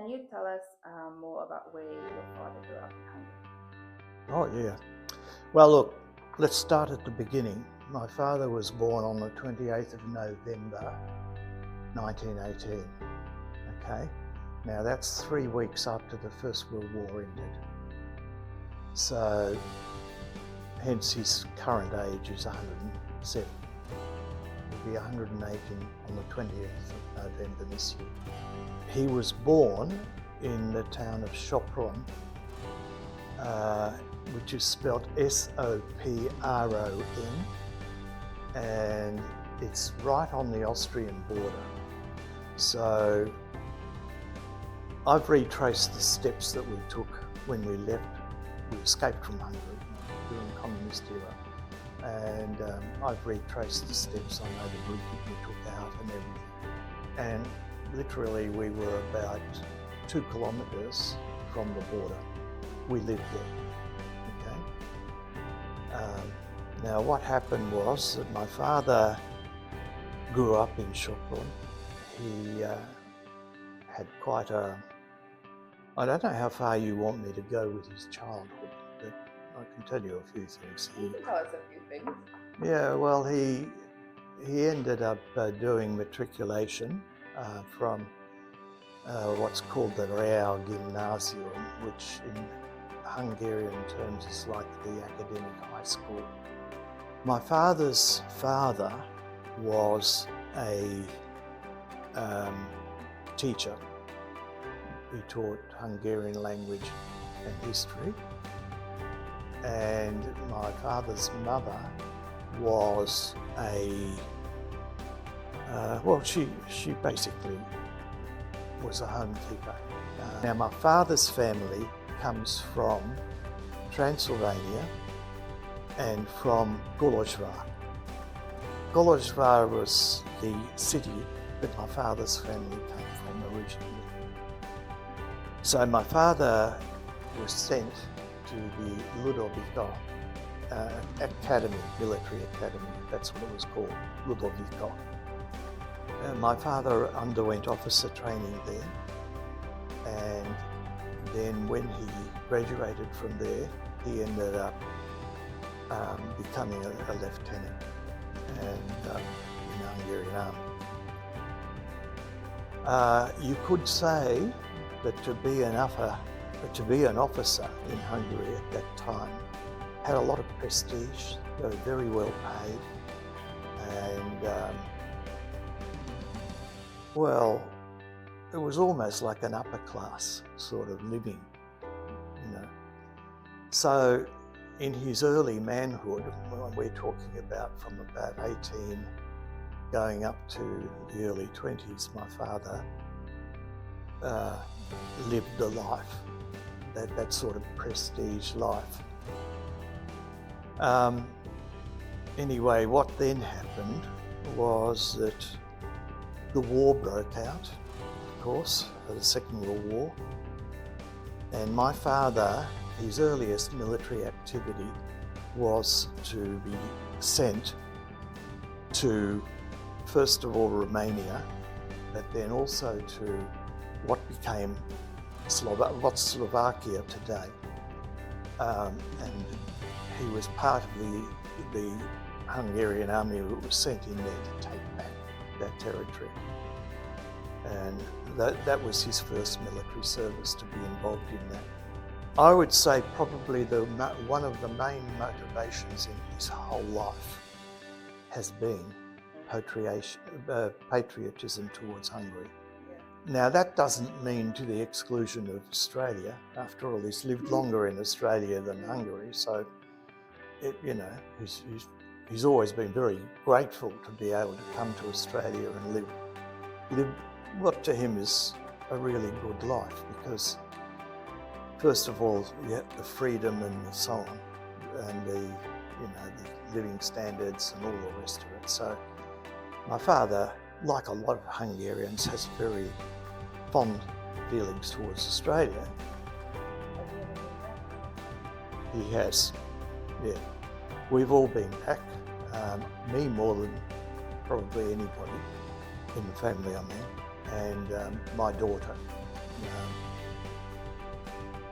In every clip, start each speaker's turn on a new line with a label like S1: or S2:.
S1: Can you tell us more about where your father grew up in Hungary?
S2: Oh, yeah. Well, look, let's start at the beginning. My father was born on the 28th of November 1918. Okay? Now, that's 3 weeks after the First World War ended. So, hence his current age is 107. He'll be 118 on the 20th of November this year. He was born in the town of Sopron, which is spelled Sopron, and it's right on the Austrian border. So I've retraced the steps that we took when we left. We escaped from Hungary during the communist era, and I've retraced the steps. I know the route that we took out and everything. And literally we were about 2 kilometres from the border. We lived there, okay? Now what happened was that my father grew up in Sopron. He had quite I don't know how far you want me to go with his childhood, but I can tell you a few things.
S1: You can tell us a few things.
S2: Yeah, well, he ended up doing matriculation from what's called the Real Gymnasium, which in Hungarian terms is like the academic high school. My father's father was a teacher. He taught Hungarian language and history, and my father's mother was she basically was a homekeeper. Now my father's family comes from Transylvania and from Golozsvár. Golozsvár was the city that my father's family came from originally. So my father was sent to the Ludovico Academy, military academy, that's what it was called, Ludovico. My father underwent officer training there, and then when he graduated from there, he ended up becoming a lieutenant and in the Hungarian army. You could say that to be an officer in Hungary at that time had a lot of prestige. They were very well paid, and well, it was almost like an upper class sort of living, you know. So in his early manhood, when we're talking about from about 18 going up to the early 20s, my father lived a life, that sort of prestige life. Anyway, what then happened was that the war broke out, of course, the Second World War, and my father, his earliest military activity was to be sent to, first of all, Romania, but then also to what became what's Slovakia today. And he was part of the Hungarian army that was sent in there to take back that territory. And that was his first military service, to be involved in that. I would say probably one of the main motivations in his whole life has been patriotism towards Hungary. Now that doesn't mean to the exclusion of Australia. After all, he's lived longer in Australia than Hungary, so he's always been very grateful to be able to come to Australia and live what to him is a really good life, because first of all you have the freedom and so on, and the living standards and all the rest of it. So my father, like a lot of Hungarians, has very fond feelings towards Australia. He has, yeah. We've all been back, me more than probably anybody in the family, I mean, and my daughter.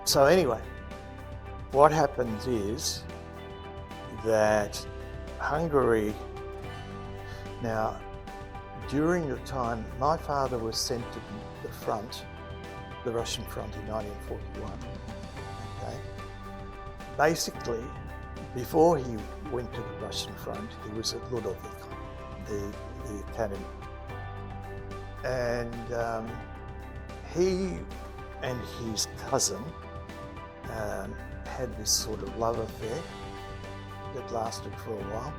S2: So anyway, what happens is that Hungary, now during the time my father was sent to the front, the Russian front in 1941, okay? Basically, before he went to the Russian front, he was at Ludovica, the academy. And he and his cousin had this sort of love affair that lasted for a while.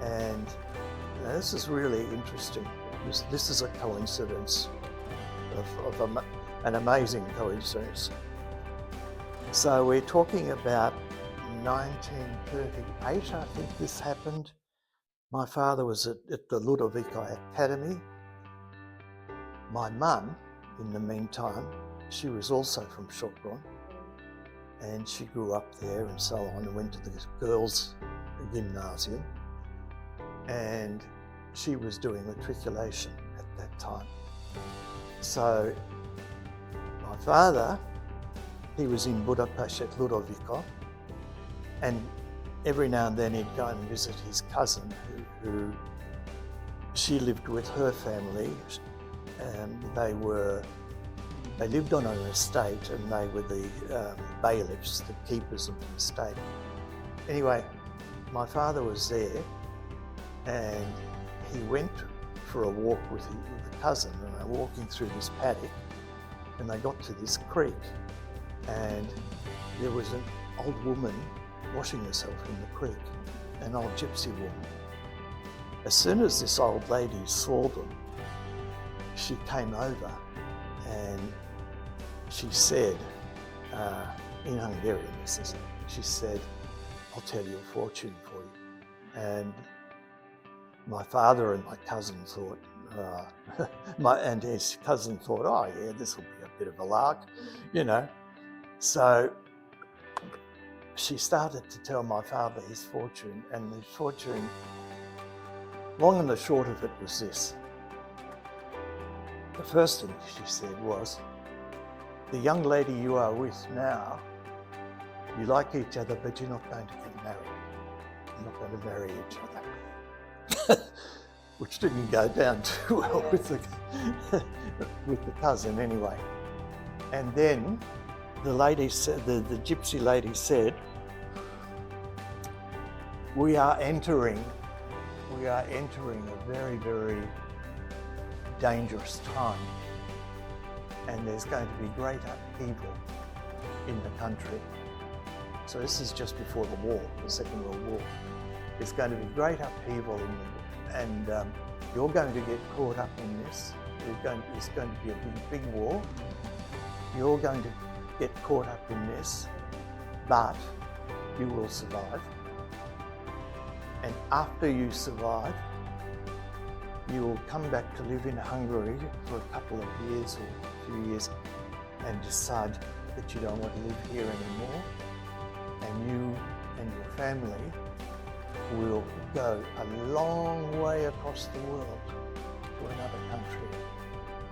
S2: And this is really interesting. This is a coincidence of an amazing coincidence. So we're talking about 1938, I think this happened. My father was at the Ludovica Academy. My mum, in the meantime, she was also from Sopron, and she grew up there and so on, and went to the girls' gymnasium, and she was doing matriculation at that time. So my father, he was in Budapest at Ludovica, and every now and then he'd go and visit his cousin who she lived with her family. They lived on an estate, and they were the bailiffs, the keepers of the estate. Anyway, my father was there, and he went for a walk with the cousin, and they were walking through this paddock, and they got to this creek, and there was an old woman washing herself in the creek, an old gypsy woman. As soon as this old lady saw them, she came over and she said, in Hungarian, she said, "I'll tell you a fortune for you." And my father and my cousin thought, and his cousin thought, oh yeah, this will be a bit of a lark, you know. So she started to tell my father his fortune, and the fortune, long and the short of it was this. The first thing she said was, the young lady you are with now, you like each other, but you're not going to get married. You're not going to marry each other. Which didn't go down too well with the cousin anyway. And then the lady said, the gypsy lady said, we are entering a very, very dangerous time, and there's going to be great upheaval in the country. So this is just before the war, the Second World War. There's going to be great upheaval and you're going to get caught up in this. It's going to be a big war. You're going to get caught up in this, but you will survive. And after you survive, you will come back to live in Hungary for a couple of years or a few years and decide that you don't want to live here anymore. And you and your family will go a long way across the world to another country.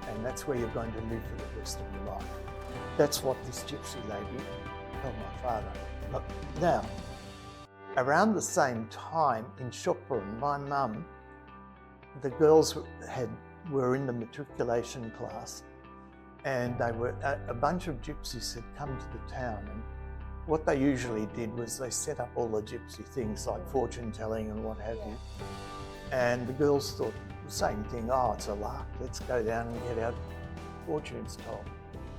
S2: And that's where you're going to live for the rest of your life. That's what this gypsy lady told my father. But now, around the same time in Sopron, my mum, the girls were in the matriculation class, and they were a bunch of gypsies had come to the town, and what they usually did was they set up all the gypsy things like fortune telling and what have you. And the girls thought the same thing, oh, it's a lark, let's go down and get our fortunes told.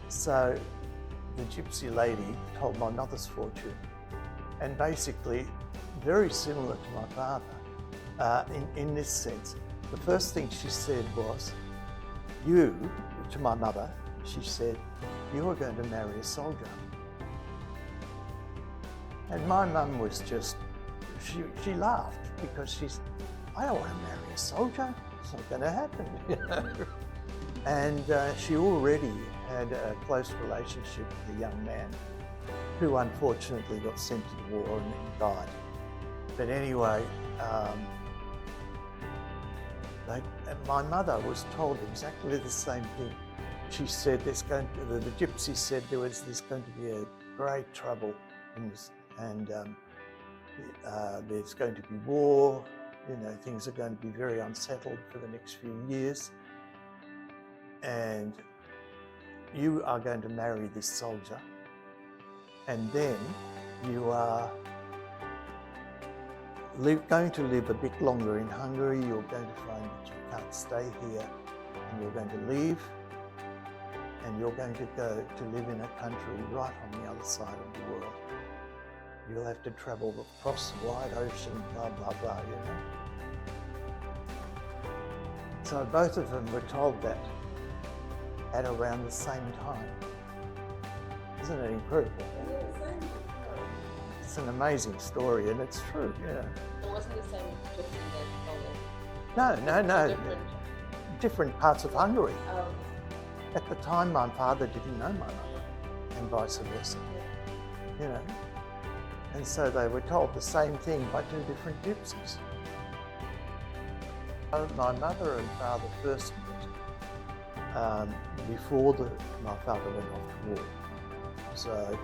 S2: So the gypsy lady told my mother's fortune, and basically very similar to my father in this sense. The first thing she said was, to my mother, she said, you are going to marry a soldier. And my mum was just, she laughed because I don't want to marry a soldier. It's not going to happen, you know. And she already had a close relationship with a young man who unfortunately got sent to the war and died. But anyway, my mother was told exactly the same thing. she said the gypsy said there's going to be a great trouble in this, and there's going to be war. Things are going to be very unsettled for the next few years, and you are going to marry this soldier, and then you are going to live a bit longer in Hungary. You're going to find that you can't stay here, and you're going to leave, and you're going to go to live in a country right on the other side of the world. You'll have to travel across the wide ocean, blah, blah, blah, So both of them were told that at around the same time. Isn't it incredible? It's an amazing story, and it's true,
S1: It wasn't the same gypsy that told it?
S2: No.
S1: Different.
S2: Different parts of Hungary.
S1: Oh.
S2: At the time, my father didn't know my mother, and vice versa. And so they were told the same thing by two different gypsies. My mother and father first met before my father went off to war. So,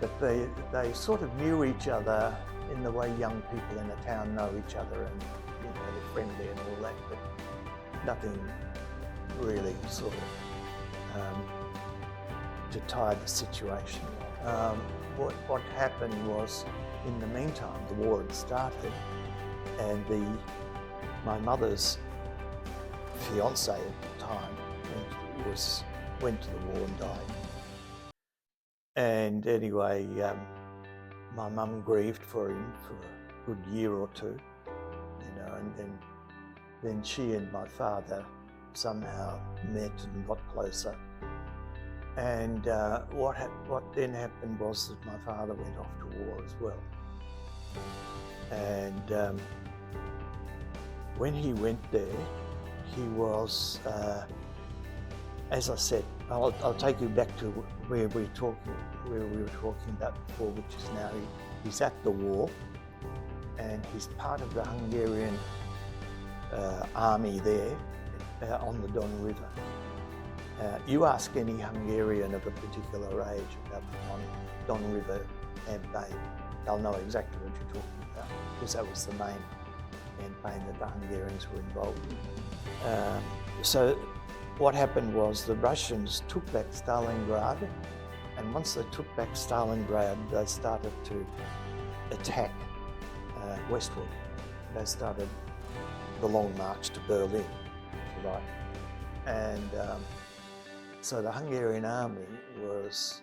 S2: but they sort of knew each other in the way young people in a town know each other, and they're friendly and all that, but nothing really sort of to tie the situation. What happened was, in the meantime, the war had started, and my mother's fiance at the time went to the war and died. And anyway, my mum grieved for him for a good year or two, and then she and my father somehow met and got closer. And what then happened was that my father went off to war as well. And when he went there, he was, as I said, I'll take you back to where we were talking about before, which is now he's at the war, and he's part of the Hungarian army there on the Don River. You ask any Hungarian of a particular age about the Don River campaign, they'll know exactly what you're talking about, because that was the main campaign that the Hungarians were involved in. So what happened was the Russians took back Stalingrad, and once they took back Stalingrad, they started to attack westward. They started the long march to Berlin, if you like. And so the Hungarian army was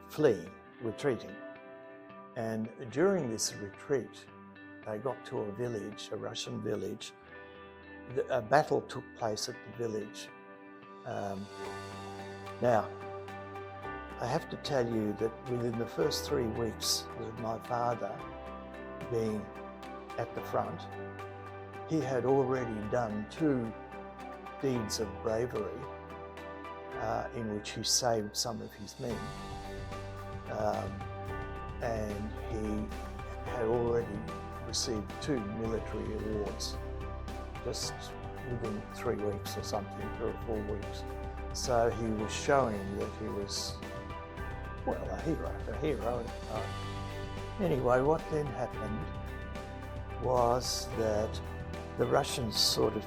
S2: fleeing, retreating. And during this retreat, they got to a village, a Russian village. A battle took place at the village. Now, I have to tell you that within the first 3 weeks of my father being at the front, he had already done 2 deeds of bravery in which he saved some of his men. And he had already received 2 military awards just within 3 weeks or something, 3 or 4 weeks. So he was showing that he was, well, a hero. Anyway, what then happened was that the Russians sort of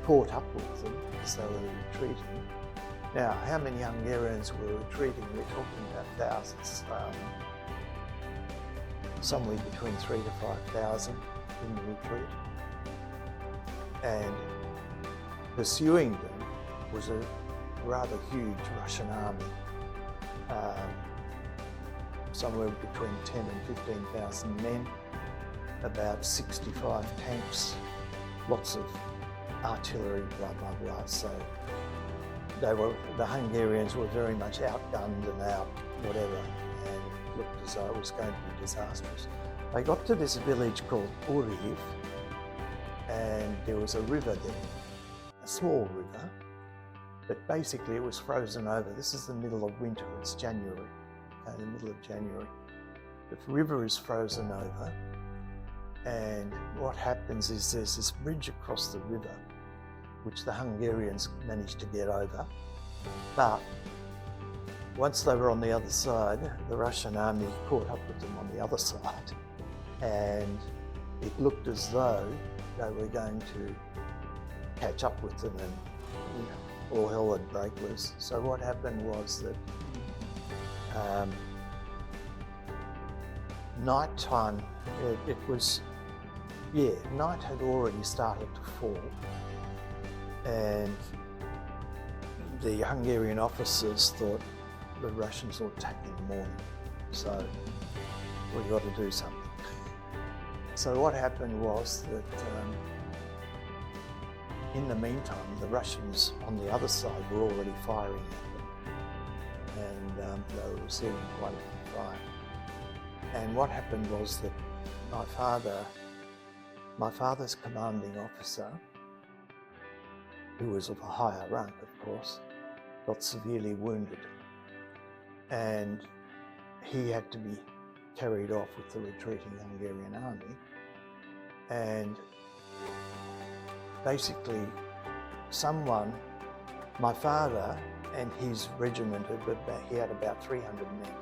S2: caught up with them as they were retreating. Now, how many Hungarians were retreating? We're talking about thousands, somewhere between 3,000 to 5,000 in the retreat. And pursuing them was a rather huge Russian army, somewhere between 10 and 15,000 men, about 65 tanks, lots of artillery, blah, blah, blah. So the Hungarians were very much outgunned and out whatever, and it looked as though it was going to be disastrous. They got to this village called Uriv, and there was a river there, a small river, but basically it was frozen over. This is the middle of winter, it's January, okay, the middle of January. The river is frozen over, and what happens is there's this bridge across the river, which the Hungarians managed to get over. But once they were on the other side, the Russian army caught up with them on the other side, and it looked as though they were going to catch up with them, and all hell would break loose. So what happened was that night time, night had already started to fall, and the Hungarian officers thought the Russians would attack in the morning, so we got to do something. So what happened was that in the meantime, the Russians on the other side were already firing at them, and they were receiving quite a bit of fire. And what happened was that my father's commanding officer, who was of a higher rank, of course, got severely wounded, and he had to be carried off with the retreating Hungarian army. And basically my father and his regiment, he had about 300 men,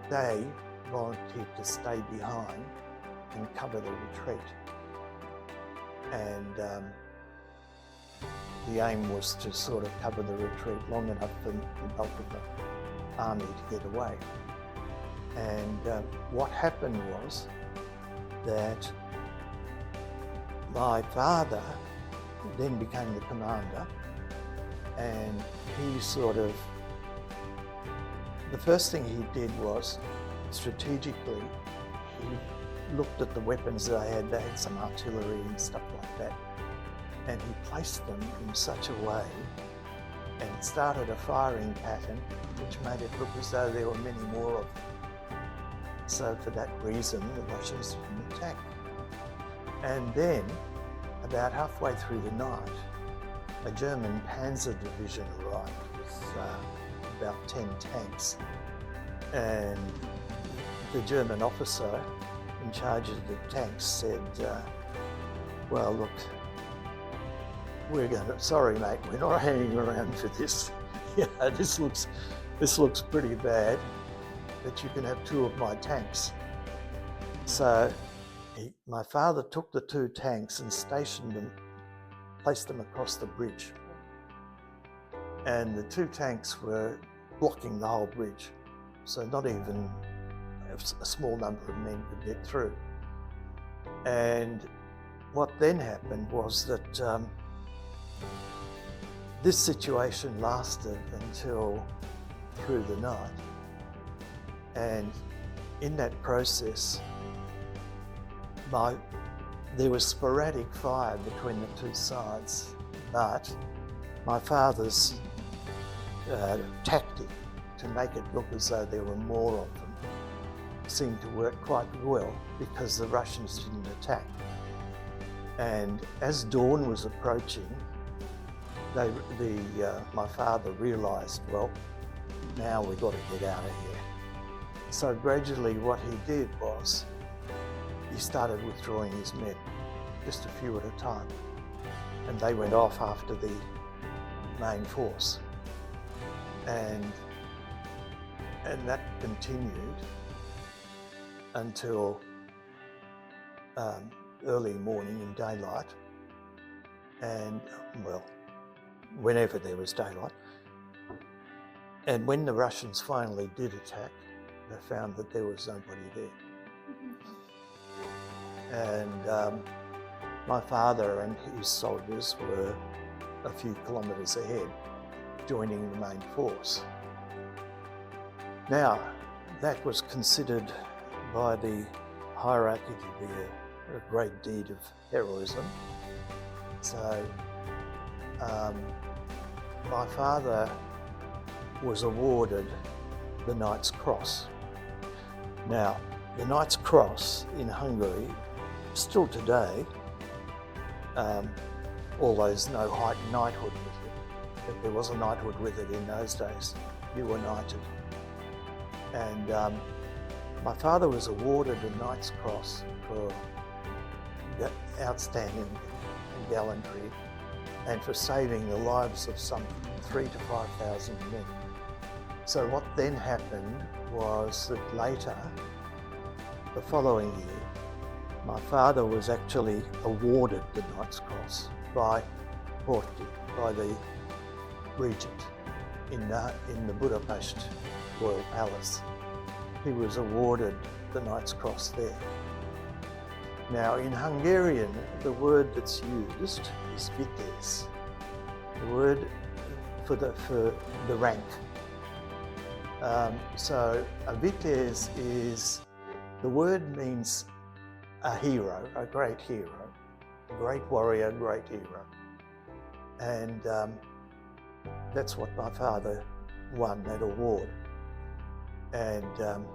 S2: they volunteered to stay behind and cover the retreat. And the aim was to sort of cover the retreat long enough for the bulk of the army to get away. And what happened was that my father then became the commander, and the first thing he did was, strategically, he looked at the weapons they had some artillery and stuff like that, and he placed them in such a way and started a firing pattern which made it look as though there were many more of them. So for that reason, the Russians didn't attack. And then, about halfway through the night, a German panzer division arrived with about 10 tanks. And the German officer in charge of the tanks said, well, look, sorry mate, we're not hanging around for this. This looks pretty bad, but you can have 2 of my tanks. So my father took the 2 tanks and stationed them, placed them across the bridge. And the 2 tanks were blocking the whole bridge, so not even a small number of men could get through. And what then happened was that this situation lasted until through the night. And in that process, there was sporadic fire between the 2 sides, but my father's tactic to make it look as though there were more of them seemed to work quite well, because the Russians didn't attack. And as dawn was approaching, my father realised, well, now we've got to get out of here. So gradually what he did was, he started withdrawing his men, just a few at a time, and they went off after the main force. And that continued until early morning in daylight, and well, whenever there was daylight. And when the Russians finally did attack, they found that there was nobody there. And my father and his soldiers were a few kilometres ahead, joining the main force. Now, that was considered by the hierarchy to be a great deed of heroism. So my father was awarded the Knight's Cross. Now, the Knight's Cross in Hungary, still today, although there's no knighthood with it, but there was a knighthood with it in those days. You were knighted. And my father was awarded a Knight's Cross for outstanding gallantry and for saving the lives of some 3,000 to 5,000 men. So what then happened was that later, the following year, my father was actually awarded the Knight's Cross by the regent in the Budapest Royal Palace. He was awarded the Knight's Cross there. Now in Hungarian, the word that's used is vitéz, the word for the rank. So a vitéz is, the word means a hero, a great hero, a great warrior, great hero. And that's what my father won, that award. And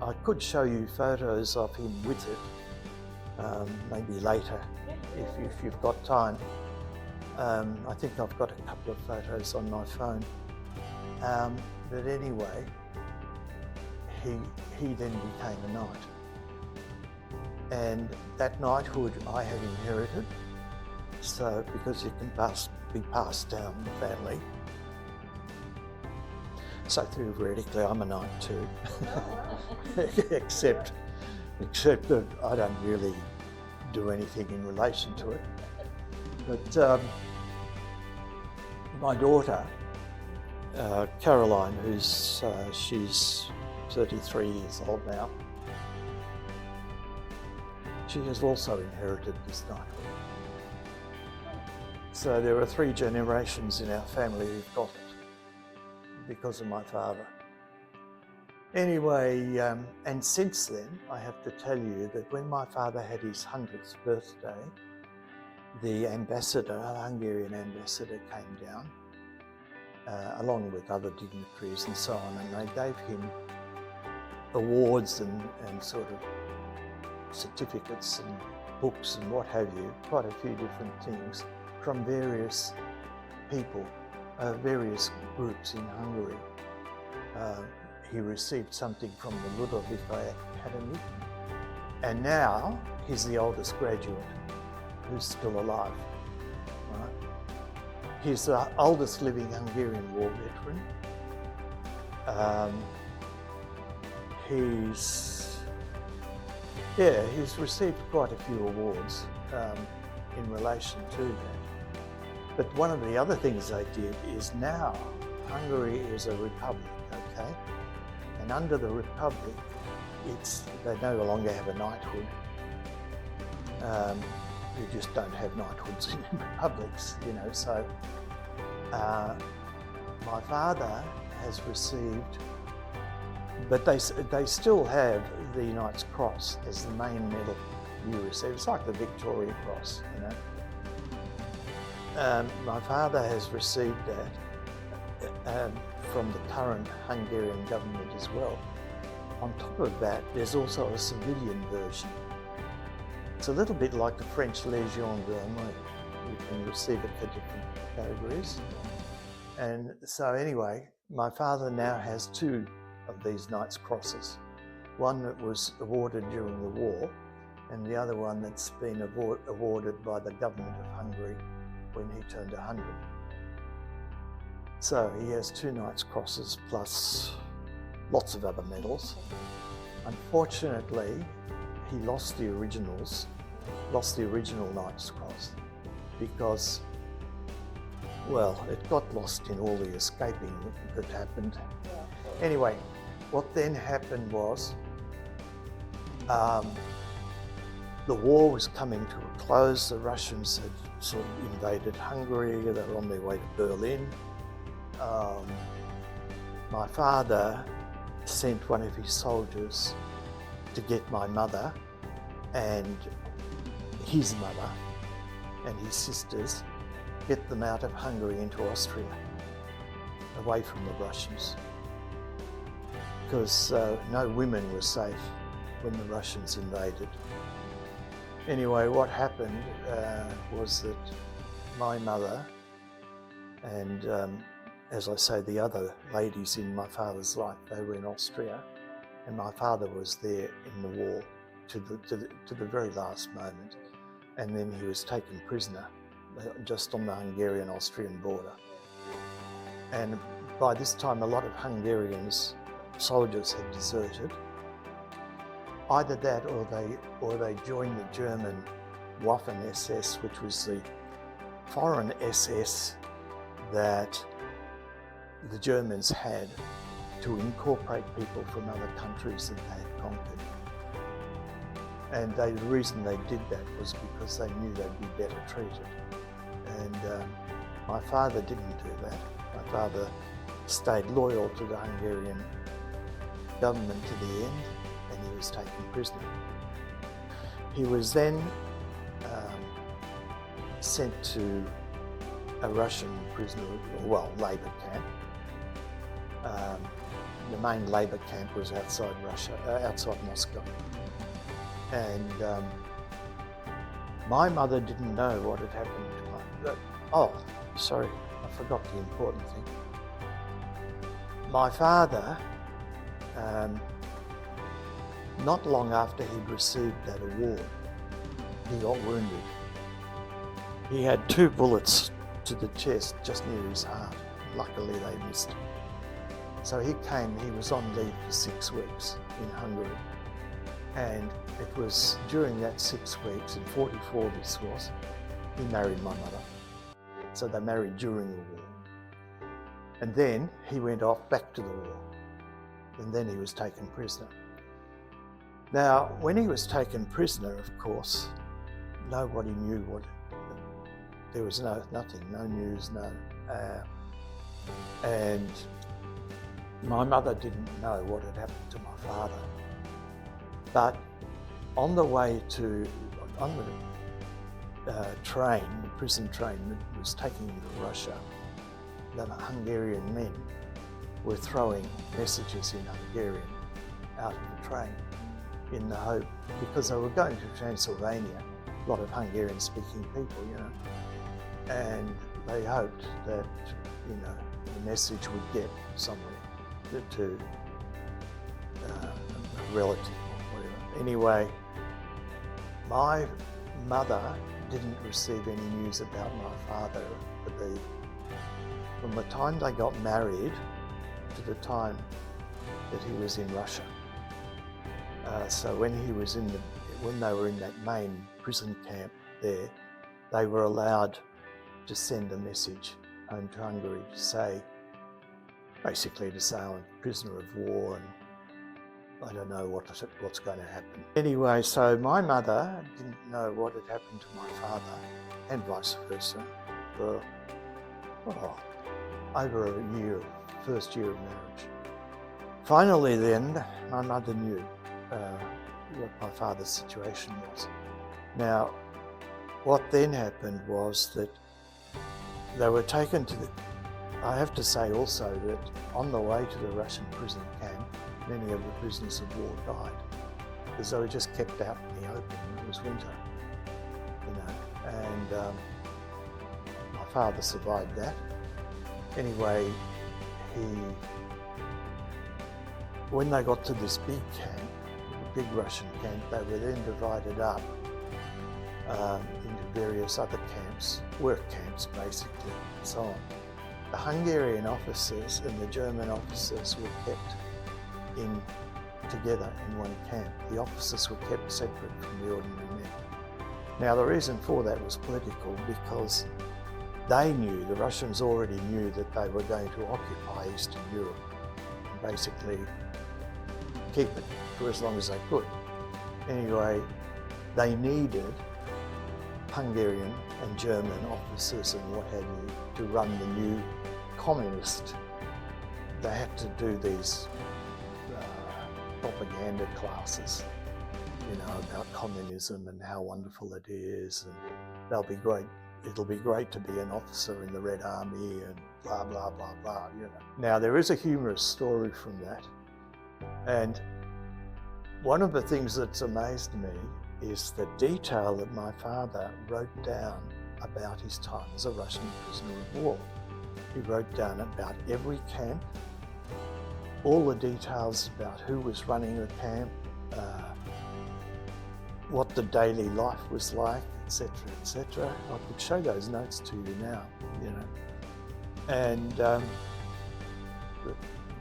S2: I could show you photos of him with it, maybe later, if you've got time. I think I've got a couple of photos on my phone. But anyway, he then became a knight. And that knighthood I have inherited, so because it can be passed down the family. So theoretically I'm a knight too, except that I don't really do anything in relation to it. But my daughter, Caroline, she's 33 years old now, she has also inherited this knighthood. So there are 3 generations in our family who've got it because of my father. Anyway, and since then, I have to tell you that when my father had his 100th birthday, the ambassador, a Hungarian ambassador, came down, along with other dignitaries and so on, and they gave him awards and sort of certificates and books and what have you, quite a few different things from various people, various groups in Hungary. He received something from the Ludovic Academy, and now he's the oldest graduate who's still alive. Right? He's the oldest living Hungarian war veteran. He's received quite a few awards in relation to that. But one of the other things they did is now Hungary is a republic, okay? And under the republic, they no longer have a knighthood. You just don't have knighthoods in republics, you know. So my father has received, but they still have the Knight's Cross as the main medal you receive. It's like the Victoria Cross, you know. My father has received that from the current Hungarian government as well. On top of that, there's also a civilian version. It's a little bit like the French Légion d'honneur. You can receive it for different categories. And so anyway, my father now has 2 of these Knight's Crosses. One that was awarded during the war, and the other one that's been awarded by the government of Hungary when he turned 100. So he has 2 Knight's Crosses plus lots of other medals. Unfortunately, he lost the original Knight's Cross because, well, it got lost in all the escaping that happened. Anyway, what then happened was the war was coming to a close. The Russians had sort of invaded Hungary. They were on their way to Berlin. My father sent one of his soldiers to get my mother and his mother and his sisters, get them out of Hungary into Austria, away from the Russians, because no women were safe when the Russians invaded. Anyway, what happened was that my mother and, as I say, the other ladies in my father's life, they were in Austria, and my father was there in the war to the very last moment, and then he was taken prisoner just on the Hungarian-Austrian border. And by this time, a lot of Hungarians, soldiers, had deserted. Either that, or they joined the German Waffen-SS, which was the foreign SS that the Germans had to incorporate people from other countries that they had conquered. And the reason they did that was because they knew they'd be better treated. And my father didn't do that. My father stayed loyal to the Hungarian government to the end, and he was taken prisoner. He was then sent to a Russian prisoner, labour camp. The main labour camp was outside outside Moscow. And my mother didn't know what had happened to I forgot the important thing. My father, not long after he'd received that award, he got wounded. He had 2 bullets to the chest just near his heart. Luckily they missed. So he was on leave for 6 weeks in Hungary. And it was during that 6 weeks, in 1944 this was, he married my mother. So they married during the war. And then he went off back to the war. And then he was taken prisoner. Now, when he was taken prisoner, of course, nobody knew there was nothing, no news, and my mother didn't know what had happened to my father. But on the train, the prison train that was taking him to Russia, the Hungarian men were throwing messages in Hungarian out of the train in the hope, because they were going to Transylvania, a lot of Hungarian-speaking people, and they hoped that, the message would get somewhere to a relative or whatever. Anyway, my mother didn't receive any news about my father from the time they got married to the time that he was in Russia. So when they were in that main prison camp there, they were allowed to send a message home to Hungary to say, basically to say, I'm a prisoner of war and I don't know what's going to happen. Anyway, so my mother didn't know what had happened to my father, and vice versa, for over a year, first year of marriage. Finally then, my mother knew what my father's situation was. Now, what then happened was that they were taken to I have to say also that on the way to the Russian prison camp, many of the prisoners of war died because they were just kept out in the open. It was winter, and my father survived that. Anyway, when they got to this big camp, the big Russian camp, they were then divided up into various other camps, work camps basically, and so on. The Hungarian officers and the German officers were kept together in one camp. The officers were kept separate from the ordinary men. Now the reason for that was political, because the Russians already knew that they were going to occupy Eastern Europe and basically keep it for as long as they could. Anyway, they needed Hungarian and German officers and what have you to run the new communist. They had to do these propaganda classes, about communism and how wonderful it is, and they'll be great. It'll be great to be an officer in the Red Army and blah, blah, blah, blah, Now, there is a humorous story from that. And one of the things that's amazed me is the detail that my father wrote down about his time as a Russian prisoner of war. He wrote down about every camp, all the details about who was running the camp, what the daily life was like, etc., etc. I could show those notes to you now, you know. And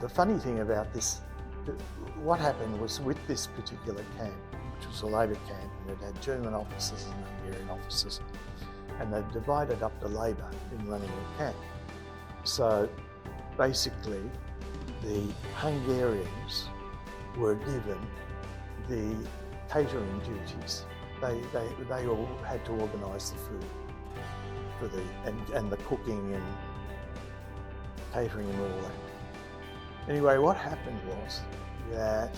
S2: the funny thing about this, what happened was with this particular camp, which was a Labor camp, and it had German officers and Hungarian officers, and they divided up the labour in running the camp. So basically, the Hungarians were given the catering duties. They all had to organise the food for and the cooking and catering and all that. Anyway, what happened was that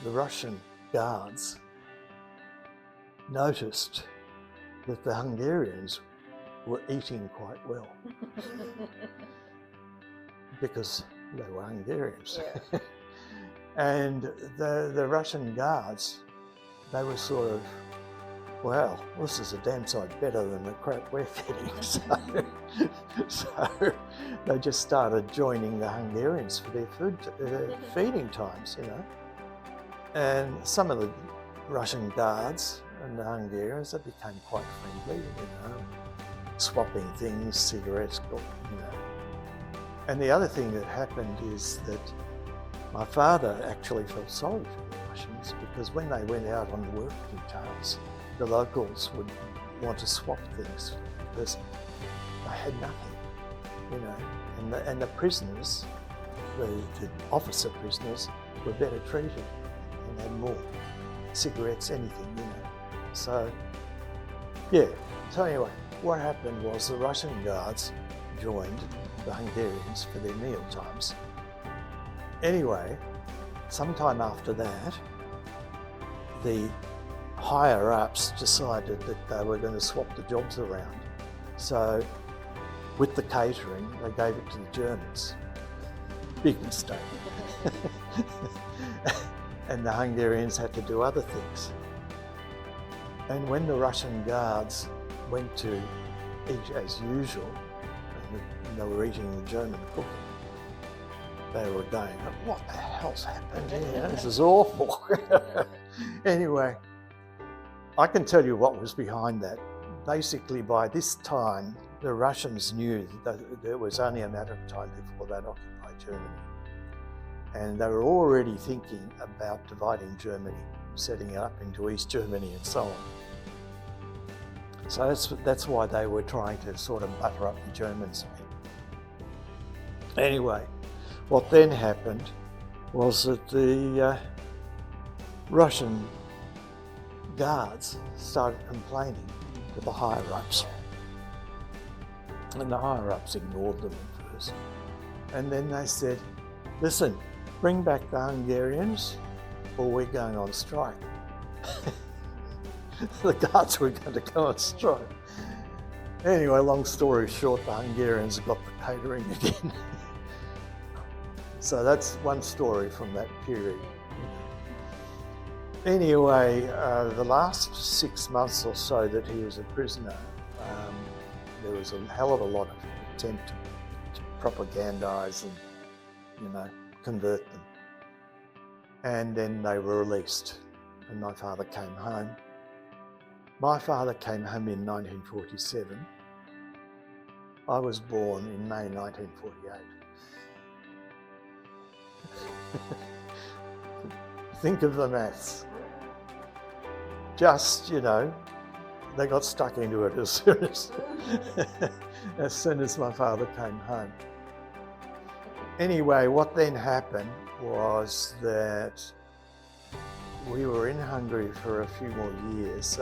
S2: the Russian guards noticed that the Hungarians were eating quite well because they were Hungarians.
S1: Yeah.
S2: And the Russian guards, they were sort of, well, this is a damn sight better than the crap we're getting. So they just started joining the Hungarians for their food feeding times, you know. And some of the Russian guards and the Hungarians, they became quite friendly, you know, swapping things, cigarettes, you know. And the other thing that happened is that my father actually felt sorry for the Russians, because when they went out on the work details, the locals would want to swap things because they had nothing, you know. And the prisoners, the officer prisoners, were better treated and had more cigarettes, anything, you know. So, yeah. So anyway, what happened was the Russian guards joined the Hungarians for their meal times. Anyway, sometime after that, the higher-ups decided that they were going to swap the jobs around. So, with the catering, they gave it to the Germans. Big mistake. And the Hungarians had to do other things. And when the Russian guards went to eat as usual, and they were eating the German cooking, they were going, what the hell's happened here? This is awful. Anyway, I can tell you what was behind that. Basically, by this time, the Russians knew that it was only a matter of time before they'd occupy Germany. And they were already thinking about dividing Germany, setting it up into East Germany and so on. So that's why they were trying to sort of butter up the Germans a bit. Anyway, what then happened was that the Russian guards started complaining to the higher-ups. And the higher-ups ignored them at first. And then they said, listen, bring back the Hungarians or we're going on strike. The guards were going to go on strike. Anyway, long story short, the Hungarians got the catering again. So that's one story from that period. Anyway, the last 6 months or so that he was a prisoner, there was a hell of a lot of attempt to propagandise and, you know, convert them. And then they were released, and my father came home. My father came home in 1947. I was born in May 1948. Think of the maths. Just, you know, they got stuck into it as soon as my father came home. Anyway, what then happened was that we were in Hungary for a few more years.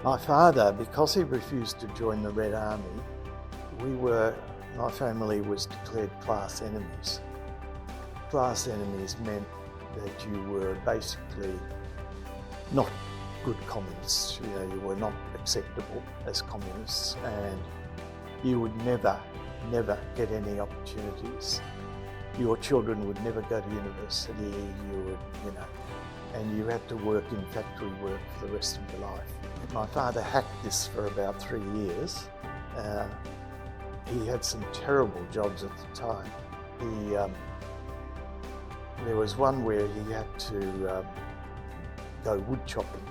S2: My father, because he refused to join the Red Army, my family was declared class enemies. Class enemies meant that you were basically not good communists. You know, you were not acceptable as communists, and you would never get any opportunities. Your children would never go to university. You would, you know, and you had to work in factory work for the rest of your life. My father hacked this for about 3 years. He had some terrible jobs at the time. There was one where he had to go wood chopping,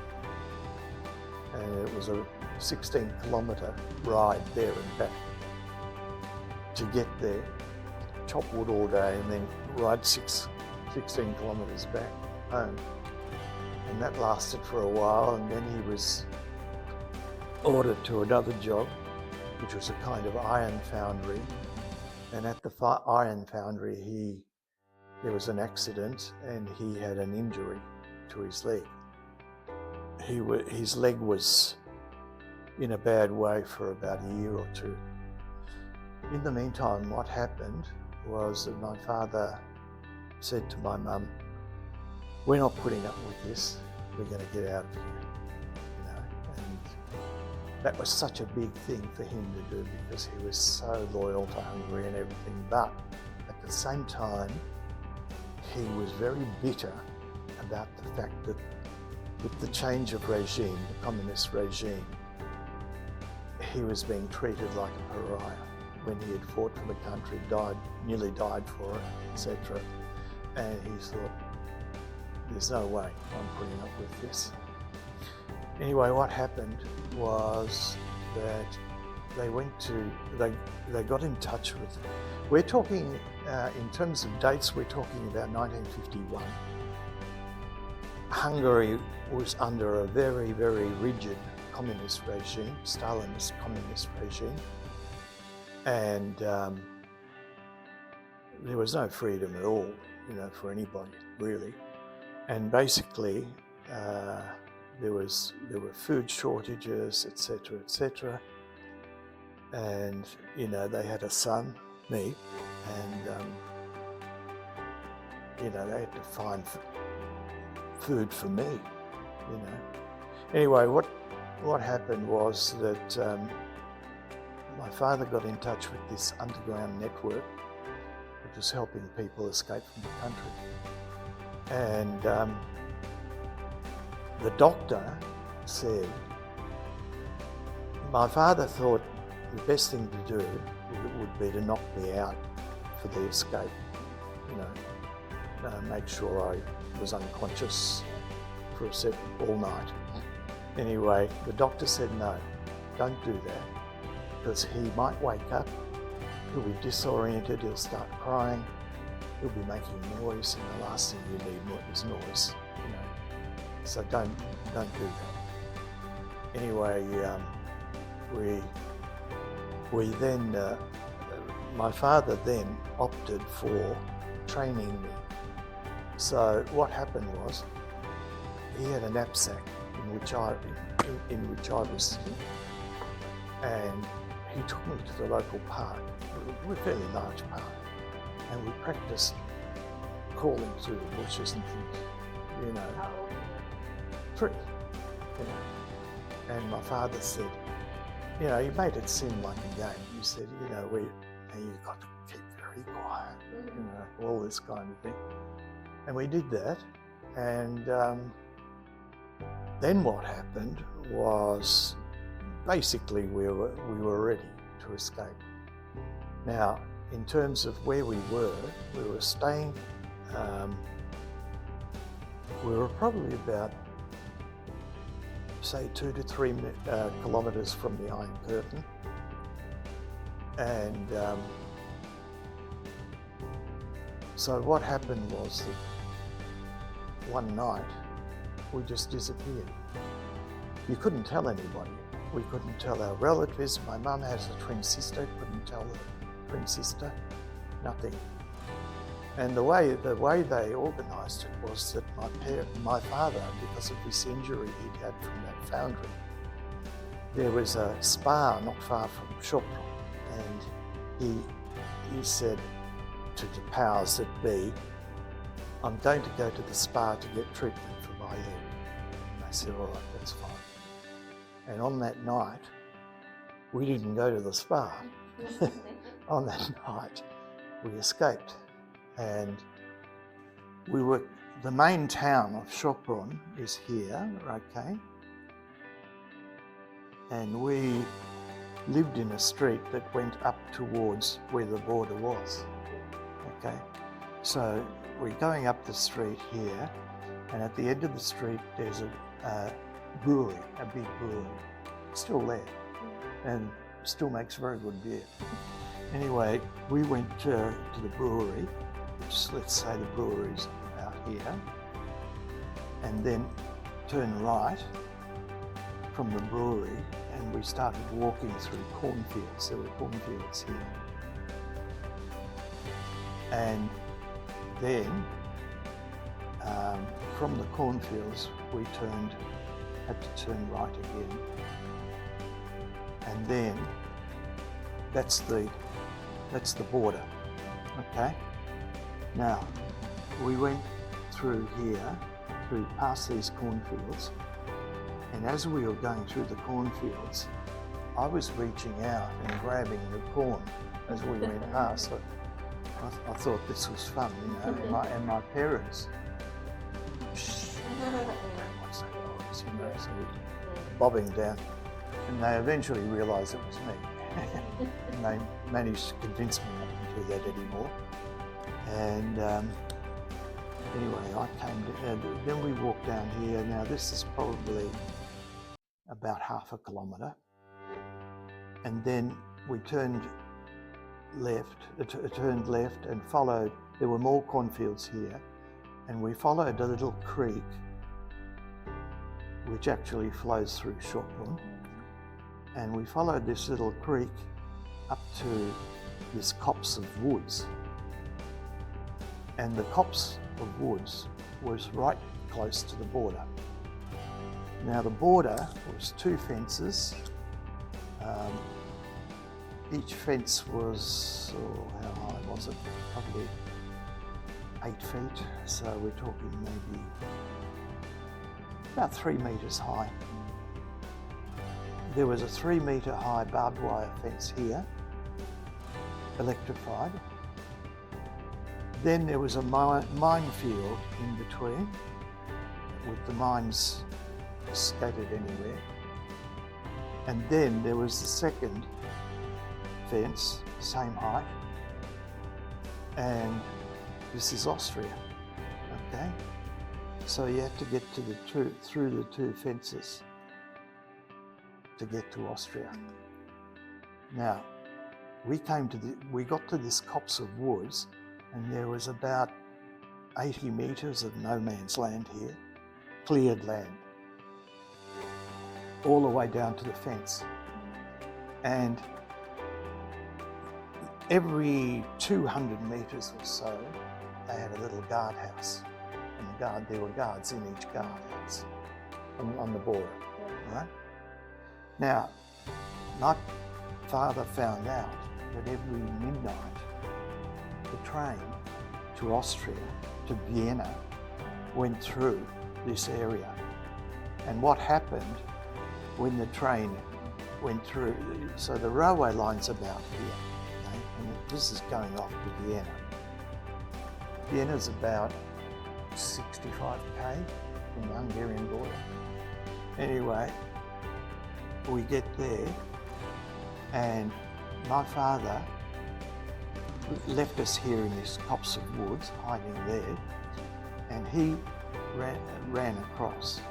S2: and it was a 16-kilometre ride there and back to get there, chop wood all day and then ride 16 kilometres back home. And that lasted for a while, and then he was ordered to another job, which was a kind of iron foundry. And at the iron foundry, there was an accident and he had an injury to his leg. His leg was in a bad way for about a year or two. In the meantime, what happened was that my father said to my mum, "We're not putting up with this, we're going to get out of here." And that was such a big thing for him to do because he was so loyal to Hungary and everything. But at the same time, he was very bitter about the fact that with the change of regime, the communist regime, he was being treated like a pariah when he had fought for the country, nearly died for it, etc. And he thought, there's no way I'm putting up with this. Anyway, what happened was that they got in touch with, we're talking, in terms of dates, we're talking about 1951. Hungary was under a very, very rigid communist regime, Stalinist communist regime, and there was no freedom at all, for anybody, really. And basically, there were food shortages, etc., etc. And they had a son, me, and they had to find food for me. Anyway, what happened was that my father got in touch with this underground network, which was helping people escape from the country. And the doctor said, my father thought the best thing to do would be to knock me out for the escape, make sure I was unconscious for all night. Anyway, the doctor said, no, don't do that, because he might wake up, he'll be disoriented, he'll start crying, he'll be making noise, and the last thing you need is noise, So don't do that. Anyway, we then, my father then opted for training me. So what happened was, he had a knapsack in which I was sitting, and he took me to the local park, a fairly large park, and we practiced crawling through the bushes and things,
S1: How old?
S2: 3, And my father said, he made it seem like a game. He said, you've got to keep very quiet, all this kind of thing. And we did that, and then what happened was, basically we were ready to escape. Now, in terms of where we were staying, we were probably about, say, 2 to 3 kilometres from the Iron Curtain. And so what happened was that one night we just disappeared. You couldn't tell anybody. We couldn't tell our relatives. My mum has a twin sister, couldn't tell the twin sister, nothing. And the way they organised it was that my father, because of this injury he'd had from that foundry, there was a spa not far from Sopron, and he said to the powers that be, I'm going to go to the spa to get treatment for my leg. And they said, all right, that's fine. And on that night, we didn't go to the spa. On that night, we escaped. And the main town of Sopron is here, okay? And we lived in a street that went up towards where the border was, okay? So we're going up the street here, and at the end of the street there's a brewery, a big brewery, still there, and still makes very good beer. Anyway, we went to the brewery, which let's say the brewery's about here, and then turned right from the brewery, and we started walking through cornfields. There were cornfields here. And then from the cornfields, we had to turn right again. And then that's the border, okay? Now, we went through here, past these cornfields, and as we were going through the cornfields, I was reaching out and grabbing the corn as we went past. I thought this was fun, you know, and my parents, what's that noise, you know, so we're bobbing down, and they eventually realised it was me. And they managed to convince me not to do that anymore. And anyway, I came to, then we walked down here. Now this is probably about half a kilometre. And then we turned left and followed, there were more cornfields here, and we followed a little creek which actually flows through Shortland. And we followed this little creek up to this copse of woods. And the copse of woods was right close to the border. Now the border was 2 fences. Each fence was, how high was it? Probably 8 feet. So we're talking maybe about 3 metres high. There was a 3 metre high barbed wire fence here, electrified. Then there was a minefield in between, with the mines scattered anywhere. And then there was the second fence, same height. And this is Austria, okay? So you have to get to through the 2 fences to get to Austria. Now, we got to this copse of woods, and there was about 80 metres of no man's land here, cleared land, all the way down to the fence. And every 200 metres or so, they had a little guardhouse. And there were guards in each guardhouse on the border, right? Now, my father found out that every midnight, the train to Austria, to Vienna, went through this area. And what happened when the train went through, so the railway line's about here, okay? And this is going off to Vienna. Vienna's about 65k from the Hungarian border. Anyway, we get there, and my father left us here in this copse of woods, hiding there, and he ran across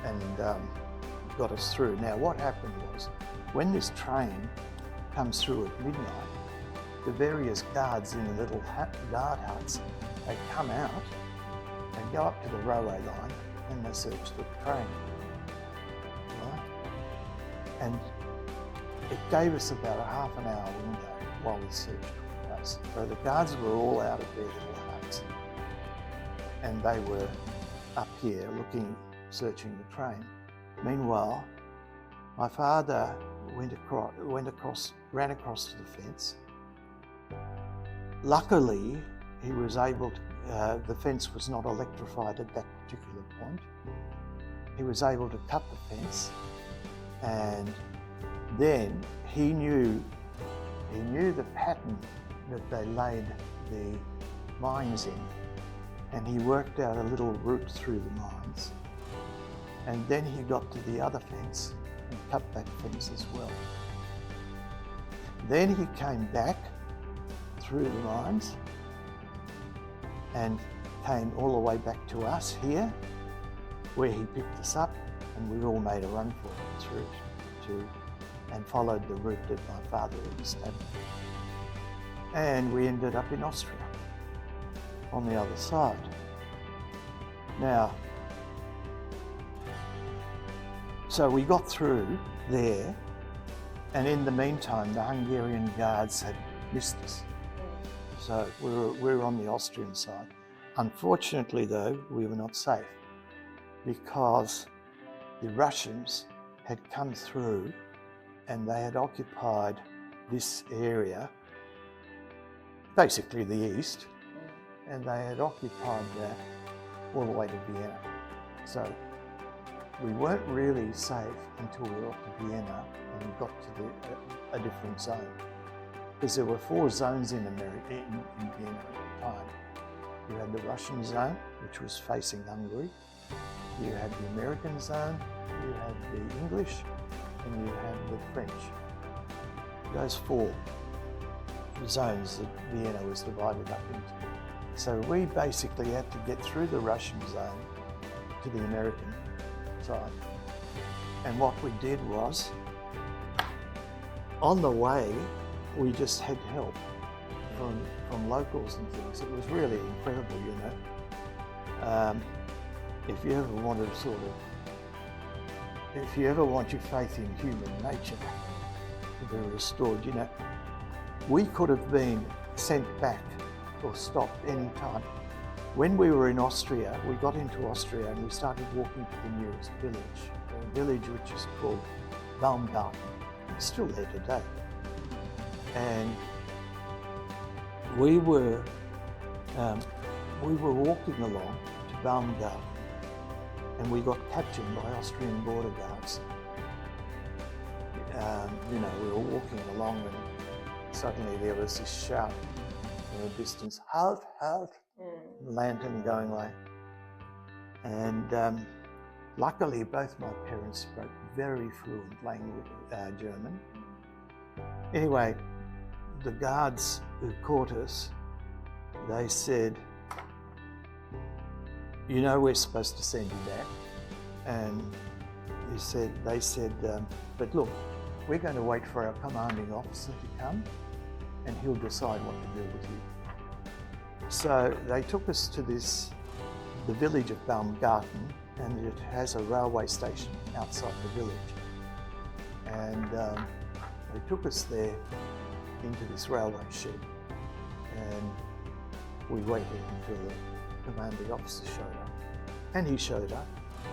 S2: and got us through. Now what happened was, when this train comes through at midnight, the various guards in the little guard huts, they come out and go up to the railway line and they search the train, right? And it gave us about a half an hour window while we searched the place. So the guards were all out of their little huts, and they were up here searching the train. Meanwhile, my father ran across to the fence. Luckily, he was able to, the fence was not electrified at that particular point. He was able to cut the fence, and then he knew the pattern that they laid the mines in, and he worked out a little route through the mines. And then he got to the other fence and cut that fence as well. Then he came back through the mines and came all the way back to us here, where he picked us up and we all made a run for it through and followed the route that my father had established. And we ended up in Austria, on the other side. Now, so we got through there, and in the meantime, the Hungarian guards had missed us. So we were on the Austrian side. Unfortunately, though, we were not safe because the Russians had come through and they had occupied this area, basically the east, and they had occupied that all the way to Vienna. So we weren't really safe until we got to Vienna and got to a different zone. Because there were 4 zones in America, in Vienna at the time. You had the Russian zone, which was facing Hungary. You had the American zone, you had the English, and you had the French. Those 4 zones that Vienna was divided up into. So we basically had to get through the Russian zone to the American side. And what we did was, on the way, we just had help from locals and things. It was really incredible, you know. If you ever want your faith in human nature to be restored, you know, we could have been sent back or stopped any time. When we were in Austria, we got into Austria and we started walking to the nearest village, a village which is called Baumgarten. It's still there today. And we were walking along to Baumgarten, and we got captured by Austrian border guards. You know, we were walking along, and suddenly there was this shout in the distance, "Halt, halt!" The lantern going away. And luckily, both my parents spoke very fluent language, German. Anyway, the guards who caught us, they said, "You know, we're supposed to send you back." And they said, "But look, we're going to wait for our commanding officer to come and he'll decide what to do with you." So they took us to the village of Baumgarten, and it has a railway station outside the village. And they took us there into this railway shed, and we waited until the commanding officer showed up. And he showed up.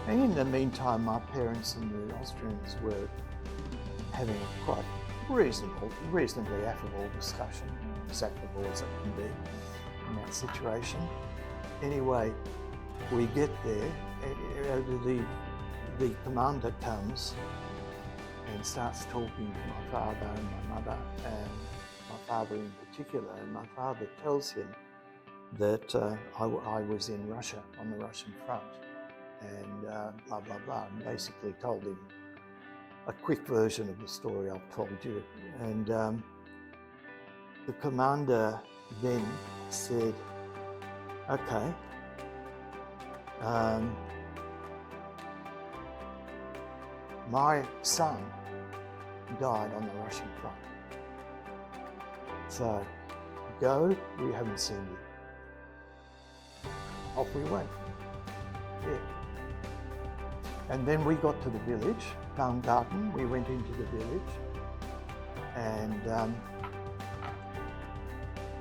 S2: And in the meantime, my parents and the Austrians were having a quite reasonably affable discussion, as affable as it can be in that situation. Anyway, we get there, the commander comes and starts talking to my father and my mother, and my father in particular, and my father tells him that I was in Russia, on the Russian front, and blah, blah, blah, and basically told him a quick version of the story I've told you. And the commander then said, "Okay, my son died on the Russian front. So go, we haven't seen you." Off we went. Yeah. And then we got to the village, Baumgarten. We went into the village, and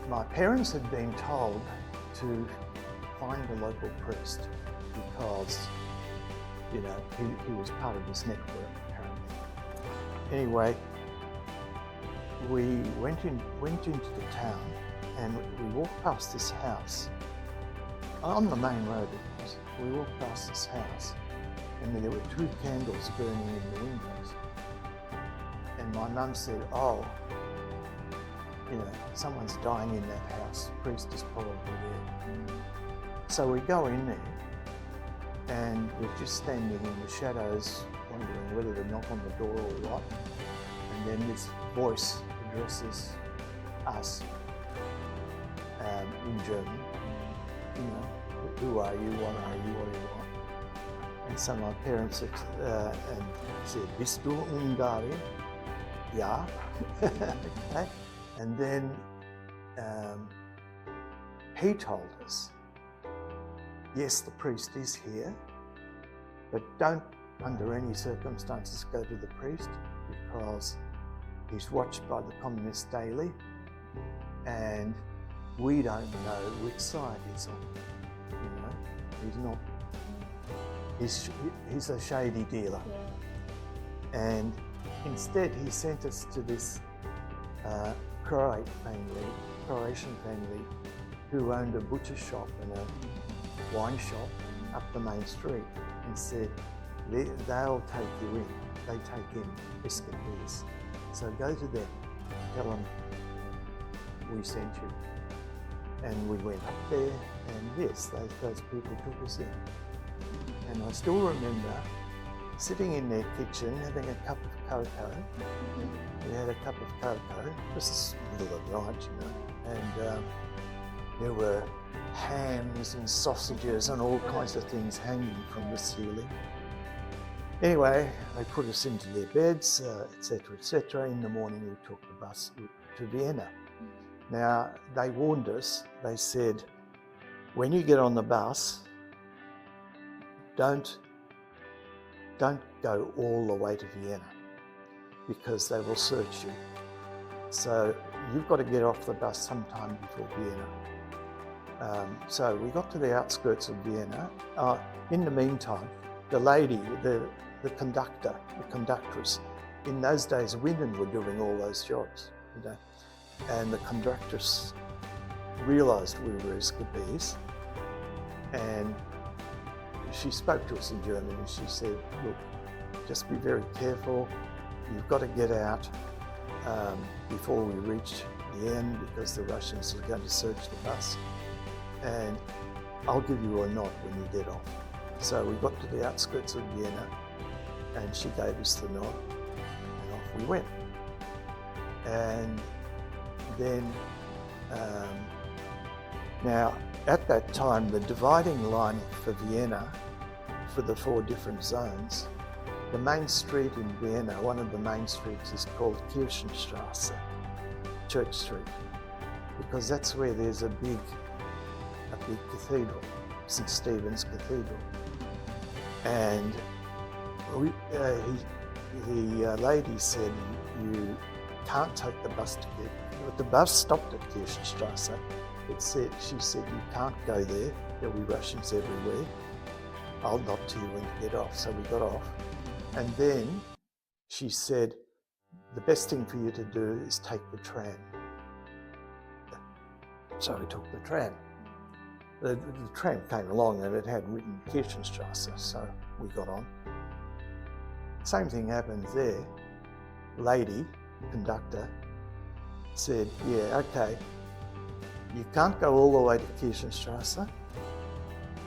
S2: my parents had been told to find a local priest because, you know, he was part of this network, apparently. Anyway, we went into the town, and we walked past this house. On the main road it was. We walked past this house, and there were 2 candles burning in the windows. And my mum said, "Oh, you know, someone's dying in that house. The priest is probably there." So we go in there, and we're just standing in the shadows, wondering whether to knock on the door or what. And then this voice addresses us in German. You know, "Who are you? What are you? What do you want?" And so my parents and said, "Bist du Ungarin?" Yeah. Okay. And then he told us, "Yes, the priest is here, but don't under any circumstances go to the priest because he's watched by the communists daily and we don't know which side he's on. You know, he's not, he's a shady dealer."
S1: Yeah.
S2: And instead he sent us to this Croatian family who owned a butcher shop and a wine shop up the main street, and said, "They'll take you in. They take in escapees. So go to them, tell them we sent you." And we went up there, and yes, those people took us in. And I still remember sitting in their kitchen having a cup of cocoa. We had a cup of cocoa. This is middle of the night, you know, and there were hams and sausages and all kinds of things hanging from the ceiling. Anyway, they put us into their beds, etc., etc. In the morning, we took the bus to Vienna. Now, they warned us. They said, when you get on the bus, don't go all the way to Vienna because they will search you. So you've got to get off the bus sometime before Vienna. So we got to the outskirts of Vienna. In the meantime, the lady, the conductress, in those days women were doing all those jobs, you know, and the conductress realised we were escapees, and she spoke to us in German and she said, "Look, just be very careful. You've got to get out before we reach the end because the Russians are going to search the bus. And I'll give you a nod when you get off." So we got to the outskirts of Vienna and she gave us the nod and off we went. And then, now at that time, the dividing line for Vienna, for the 4 different zones, the main street in Vienna, one of the main streets is called Kirchenstrasse, Church Street, because that's where there's a big cathedral, St. Stephen's Cathedral. And the lady said, "You can't take the bus to Kirchenstrasse." But the bus stopped at Kirchenstrasse. She said, "You can't go there. There'll be Russians everywhere. I'll nod to you when you get off." So we got off. And then she said, "The best thing for you to do is take the tram." So we took the tram. The tram came along and it had written Kirchenstrasse, so we got on. Same thing happens there. Lady, conductor, said, "Yeah, okay, you can't go all the way to Kirchenstrasse.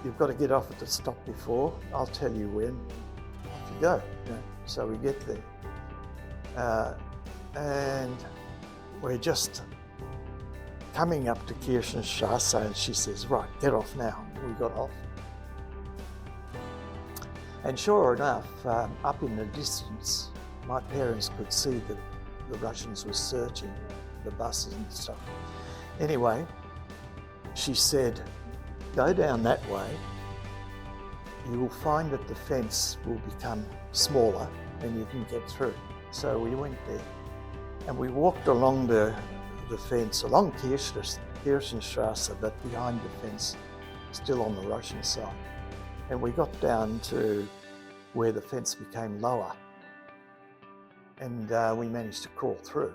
S2: You've got to get off at the stop before. I'll tell you when. Off you go." Yeah. So we get there. And we're just coming up to Kirchenstrasse and she says, "Right, get off now." We got off. And sure enough, up in the distance, my parents could see that the Russians were searching the buses and stuff. Anyway, she said, "Go down that way. You will find that the fence will become smaller and you can get through." So we went there and we walked along the fence, along Kirchenstrasse, but behind the fence, still on the Russian side. And we got down to where the fence became lower. And we managed to crawl through.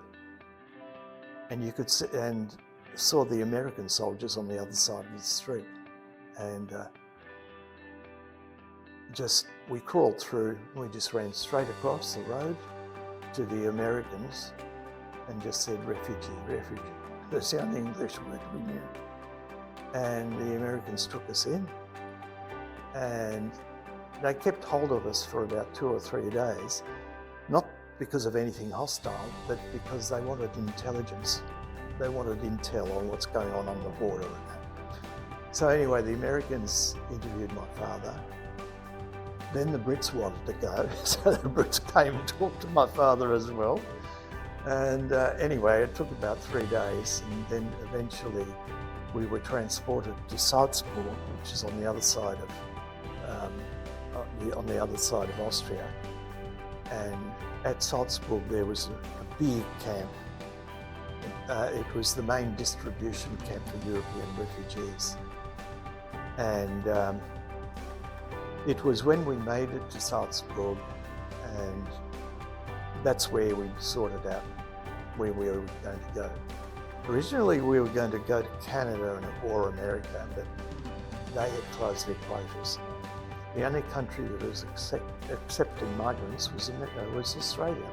S2: And you could see, and saw the American soldiers on the other side of the street. And we crawled through, we just ran straight across the road to the Americans and just said, "Refugee, refugee." That's the only English word we knew. And the Americans took us in and they kept hold of us for about 2 or 3 days, not because of anything hostile, but because they wanted intelligence. They wanted intel on what's going on the border and that. So anyway, the Americans interviewed my father then the Brits wanted to go, so the Brits came and talked to my father as well. And anyway, it took about 3 days, and then eventually we were transported to Salzburg, which is on the other side of Austria. And at Salzburg there was a big camp. It was the main distribution camp for European refugees. And it was when we made it to Salzburg, and that's where we sorted out where we were going to go. Originally we were going to go to Canada or America, but they had closed their quotas. The only country that was accepting migrants was Australia.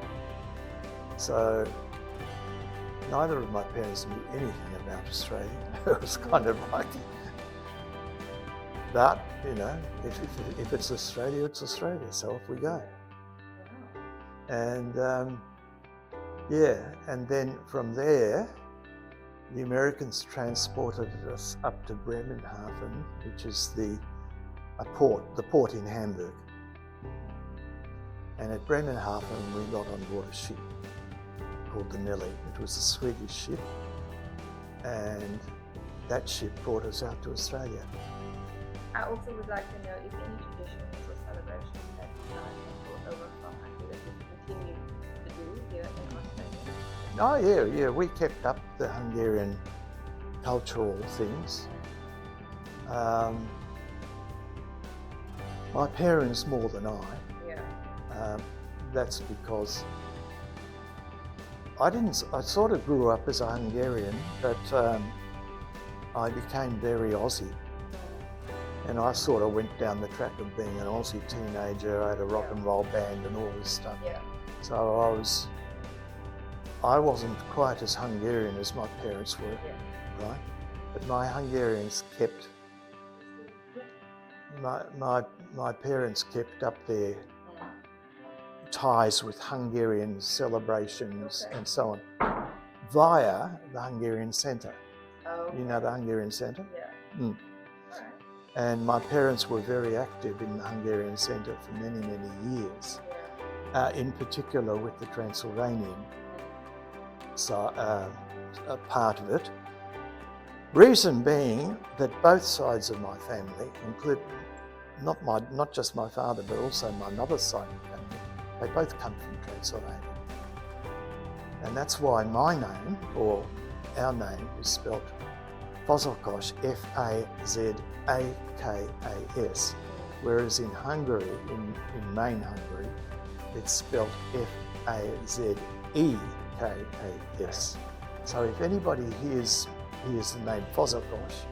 S2: So neither of my parents knew anything about Australia. It was kind of like, but you know, if it's Australia, it's Australia. So off we go. And yeah, and then from there, the Americans transported us up to Bremerhaven, which is the port in Hamburg. And at Bremerhaven, we got on board a ship called the Nelly. It was a Swedish ship, and that ship brought us out to Australia.
S1: I also would like to know if any traditions or celebrations that you guys have brought over from Hungary that you continue to do here in Australia?
S2: Oh yeah, we kept up the Hungarian cultural things. My parents more than I.
S1: Yeah.
S2: That's because I sort of grew up as a Hungarian, but I became very Aussie. And I sort of went down the track of being an Aussie teenager. I had a rock and roll band and all this stuff.
S1: Yeah.
S2: So I wasn't quite as Hungarian as my parents were, right? But my Hungarians kept, my parents kept up their ties with Hungarian celebrations and so on via the Hungarian Centre.
S1: Oh,
S2: You know the Hungarian Centre?
S1: yeah.
S2: Mm. And my parents were very active in the Hungarian Centre for many, many years, in particular with the Transylvanian part of it. Reason being that both sides of my family, include not just my father, but also my mother's side of the family, they both come from Transylvania. And that's why my name, or our name, is spelt Fazakas, Fazakas, whereas in Hungary, in main Hungary, it's spelt Fazekas. So if anybody hears the name Fazakas,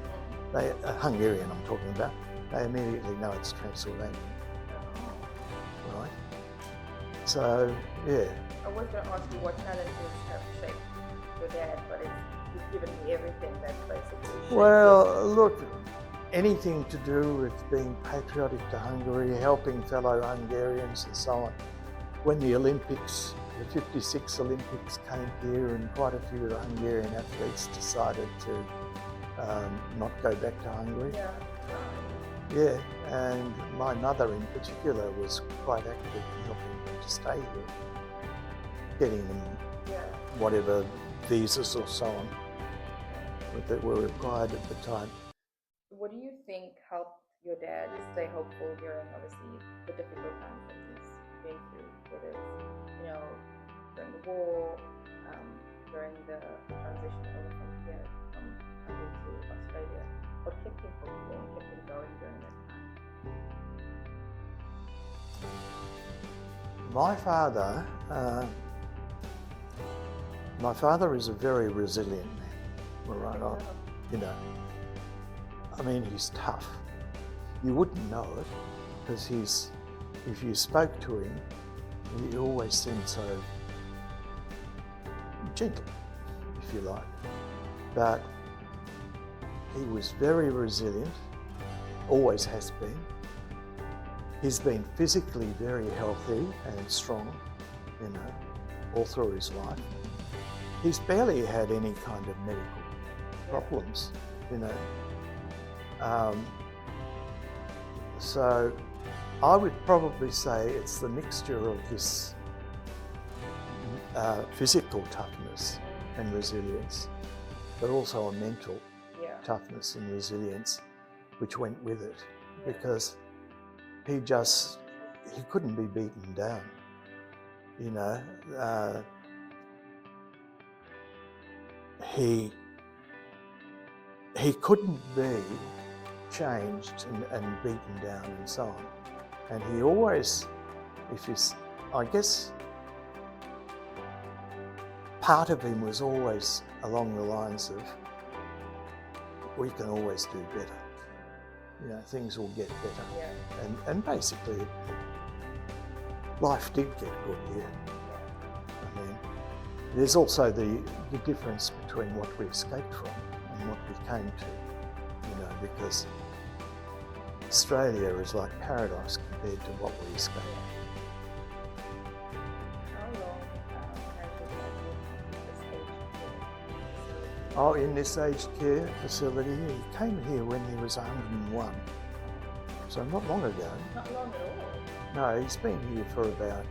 S2: Hungarian I'm talking about, they immediately know it's Transylvanian, right? So, yeah.
S1: I was going to ask you what challenges have shaped your dad, but you've given me everything that's basically shaped.
S2: Well, look, anything to do with being patriotic to Hungary, helping fellow Hungarians and so on. When the Olympics, the 56 Olympics came here, and quite a few of the Hungarian athletes decided to not go back to Hungary. Yeah, and my mother in particular was quite active in helping them to stay here, getting them whatever visas or so on that were required at the time.
S1: What do you think helped your dad stay hopeful during, obviously, the difficult times that he's been through, whether it's, during the war, during the transition over from Hungary to Australia? What kept him hopeful and kept him going during that time?
S2: My father is a very resilient man, right on. I mean, he's tough. You wouldn't know it because if you spoke to him, he always seemed so gentle, if you like. But he was very resilient, always has been. He's been physically very healthy and strong, all through his life. He's barely had any kind of medical problems, So I would probably say it's the mixture of this physical toughness and resilience, but also a mental toughness and resilience which went with it, because he couldn't be beaten down, you know. He couldn't be changed and beaten down and so on. And he always, I guess, part of him was always along the lines of, we can always do better. You know, things will get better. Yeah. And basically, life did get good here. I mean, there's also the difference between what we escaped from and what we came to, you know, because Australia is like paradise compared to what we escaped.
S1: How long has your dad been in this aged care facility?
S2: Oh, in this aged care facility, he came here when he was 101, so not long ago.
S1: Not long at all.
S2: No, he's been here for about,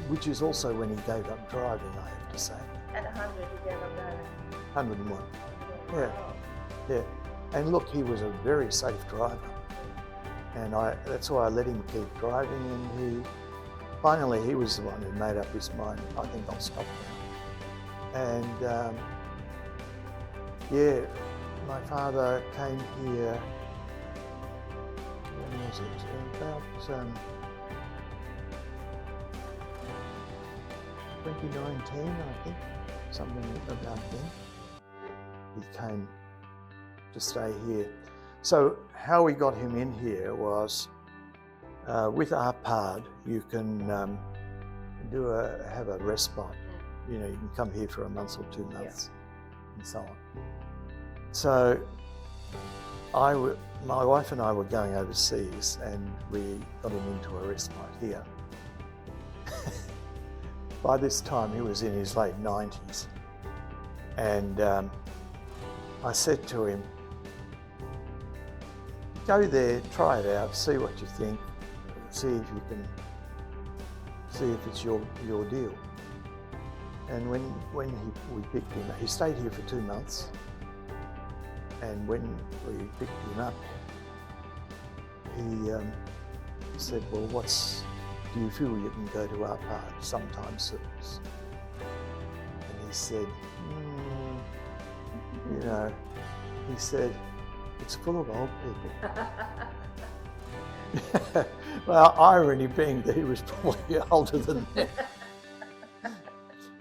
S2: which is also when he gave up driving, I have to say.
S1: At 100, he gave up driving?
S2: 101, yeah,
S1: Wow.
S2: yeah. And look, he was a very safe driver, and that's why I let him keep driving, and finally he was the one who made up his mind, I think I'll stop now. And yeah, my father came here, when was it? About 2019, I think, something about then. He came to stay here. So how we got him in here was with Arpad, you can have a respite. You know, you can come here for a month or 2 months, and so on. So my wife and I were going overseas, and we got him into a respite here. By this time, he was in his late 90s, and I said to him, go there, try it out, see what you think, see if it's your deal. And when we picked him up, he stayed here for 2 months, and when we picked him up, he said, well, do you feel you can go to Arpad sometime soon? And he said, you know, he said, it's full of old people. Well, irony being that he was probably older than me.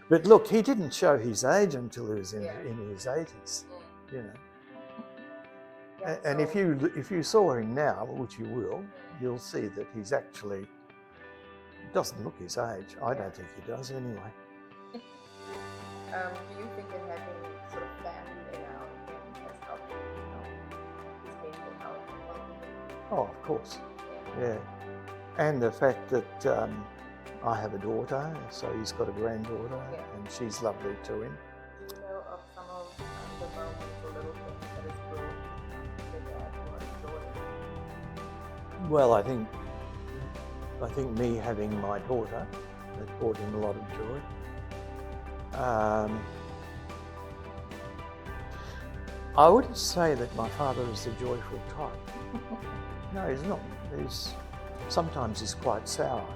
S2: But look, he didn't show his age until he was in his 80s, you know. Yeah, and if you saw him now, which you will, you'll see that he's actually doesn't look his age. I don't think he does anyway.
S1: Do you think that having sort of family around him has helped his painful health and well-being?
S2: Oh, of course, yeah. And the fact that I have a daughter, so he's got a granddaughter, and she's lovely to him.
S1: Do you know of some of the moments or little things that has brought your dad more joy?
S2: Well, I think me having my daughter has brought him a lot of joy. I wouldn't say that my father is the joyful type. No, he's not. Sometimes he's quite sour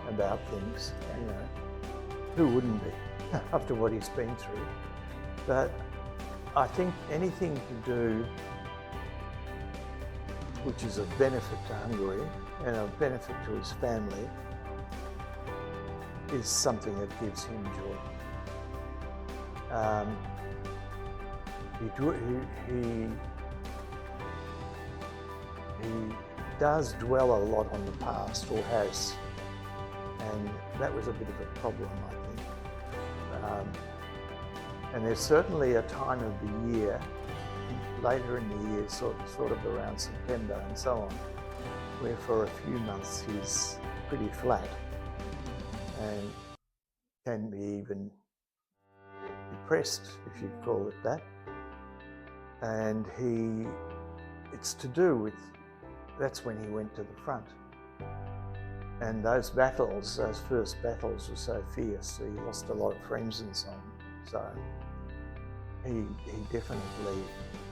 S2: about things, you know. Who wouldn't be after what he's been through? But I think anything to do which is a benefit to Hungary and a benefit to his family is something that gives him joy. He does dwell a lot on the past, or has, and that was a bit of a problem, I think. And there's certainly a time of the year, later in the year, sort of around September and so on, where for a few months he's pretty flat and can be even depressed, if you call it that. And it's to do with that's when he went to the front. And those battles, those first battles were so fierce. He lost a lot of friends and so on. So he definitely,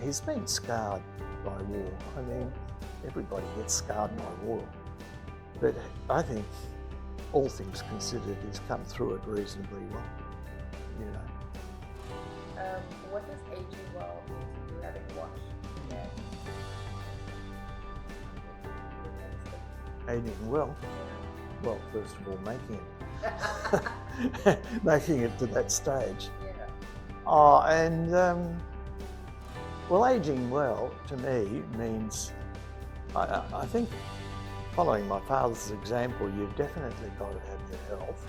S2: he's been scarred by war. I mean, everybody gets scarred by war. But I think, all things considered, he's come through it reasonably well, you know.
S1: What does aging well mean to you, having watched your dad?
S2: Aging well? Well, first of all, making it. Making it to that stage.
S1: Yeah.
S2: Oh, and, well, aging well, to me, means, I think, following my father's example, you've definitely got to have your health,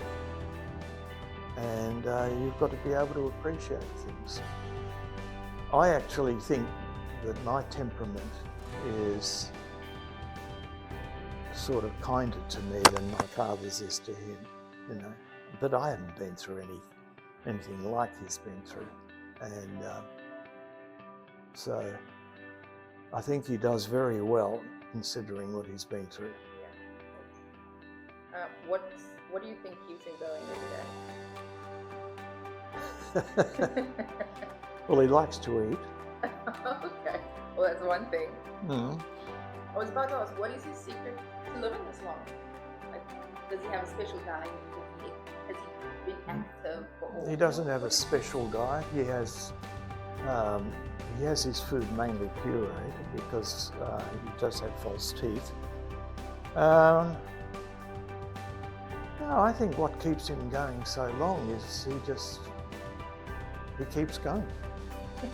S2: and you've got to be able to appreciate things. I actually think that my temperament is sort of kinder to me than my father's is to him, you know. But I haven't been through anything like he's been through, and so I think he does very well considering what he's been through.
S1: Yeah. What do you think keeps him going every day?
S2: Well, he likes to eat.
S1: Okay. Well, that's one thing.
S2: Mm.
S1: I was about to ask, what is his secret to living this long? Like, does he have a special diet? Has he been active for all?
S2: He doesn't have a special diet. He has his food mainly pureed because he does have false teeth. No, I think what keeps him going so long is he keeps going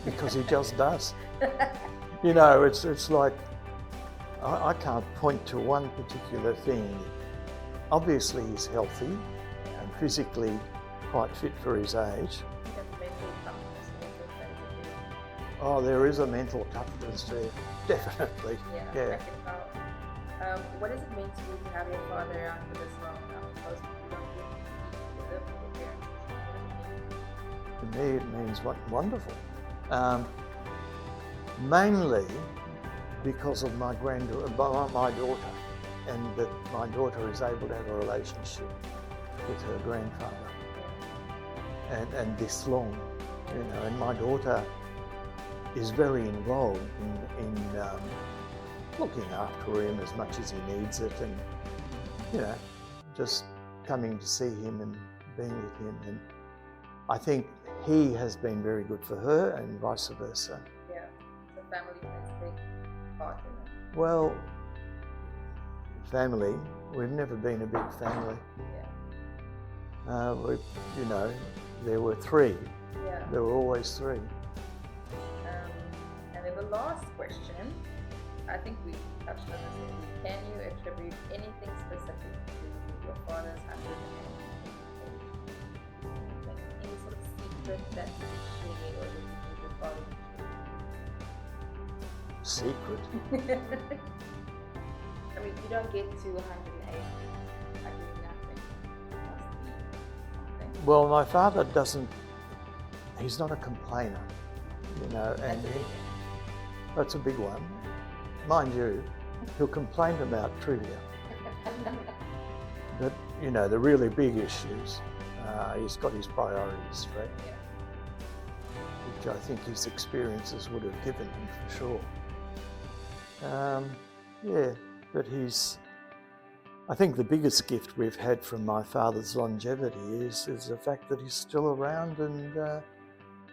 S2: because he just does. You know, it's like, I can't point to one particular thing. Obviously he's healthy and physically quite fit for his age. Oh, there is a mental toughness there, definitely. Yeah.
S1: What does it mean to you to have your father around for this long? Most people don't get to live with their parents.
S2: To me, it means wonderful. Mainly because of my daughter, and that my daughter is able to have a relationship with her grandfather, and this long, you know. And my daughter is very involved in looking after him as much as he needs it, and, you know, just coming to see him and being with him. And I think he has been very good for her, and vice versa.
S1: Yeah, so family plays a big part in it.
S2: Well, family, we've never been a big family.
S1: Yeah.
S2: You know, there were three.
S1: Yeah.
S2: There were always three.
S1: And then the last question, I think we touched on this already. Can you attribute anything specific to your father's 180? Any sort of secret that you can share, or that you think your father would
S2: Secret?
S1: share? I mean, you don't get to 108 by doing nothing. It must be something.
S2: Well, my father he's not a complainer, you know, and that's a big one. Mind you, he'll complain about trivia. But, you know, the really big issues, he's got his priorities straight, which I think his experiences would have given him for sure. Yeah, but I think the biggest gift we've had from my father's longevity is the fact that he's still around, and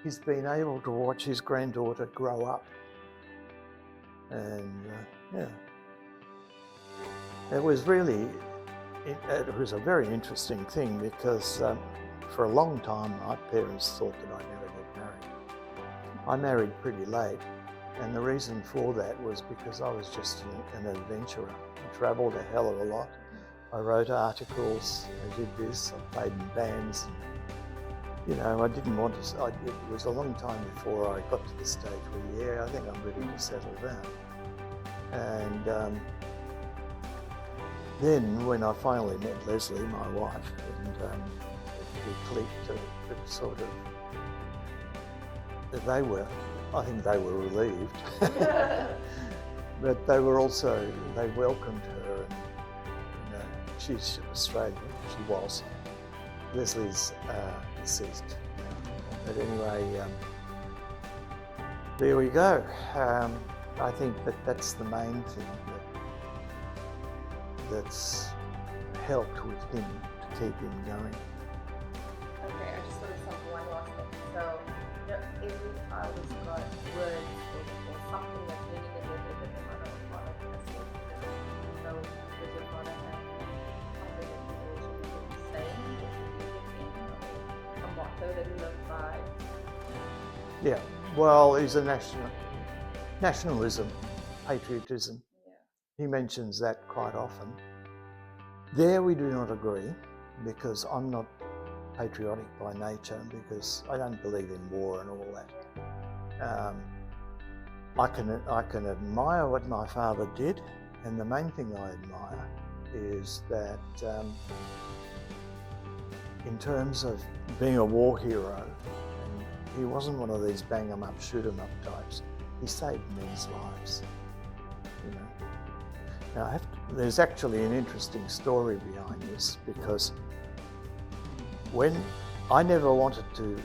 S2: he's been able to watch his granddaughter grow up. And yeah, it was a very interesting thing, because for a long time my parents thought that I'd never get married. I married pretty late, and the reason for that was because I was just an adventurer. I travelled a hell of a lot. I wrote articles, I did this, I played in bands. You know, I didn't want to, it was a long time before I got to the stage where, yeah, I think I'm ready to settle down. And then when I finally met Leslie, my wife, and we clicked, it sort of, I think they were relieved. but they welcomed her, and she's Australian, she was. Leslie's deceased now. But anyway, there we go. I think that's the main thing that's helped with him to keep him going.
S1: Okay, I just want to say one last thing. So, every child has got words or something that's meaning in their head that the mother or father has said to them. So, does your father have something that he always should be saying, a motto that he lived by?
S2: Yeah, well, he's a nationalism, patriotism.
S1: Yeah.
S2: He mentions that quite often. There we do not agree, because I'm not patriotic by nature, because I don't believe in war and all that. I can admire what my father did, and the main thing I admire is that in terms of being a war hero, and he wasn't one of these bang 'em up, shoot 'em up types. He saved men's lives, you know. Now, there's actually an interesting story behind this, because when I never wanted to,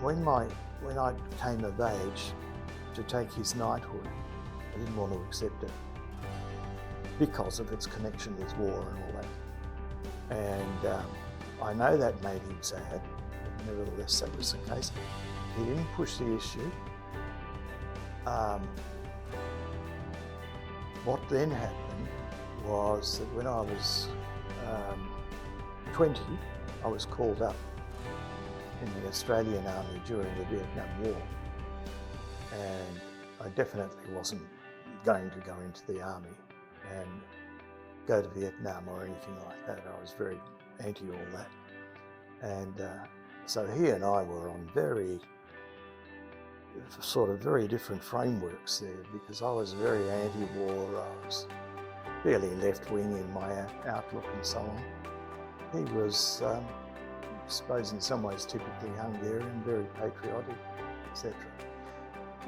S2: when I came of age to take his knighthood, I didn't want to accept it because of its connection with war and all that. And I know that made him sad, but nevertheless that was the case. He didn't push the issue. What then happened was that when I was 20, I was called up in the Australian Army during the Vietnam War, and I definitely wasn't going to go into the Army and go to Vietnam or anything like that. I was very anti all that, and so he and I were on very different frameworks there, because I was very anti-war, I was fairly left-wing in my outlook and so on. He was, I suppose in some ways typically Hungarian, very patriotic, etc.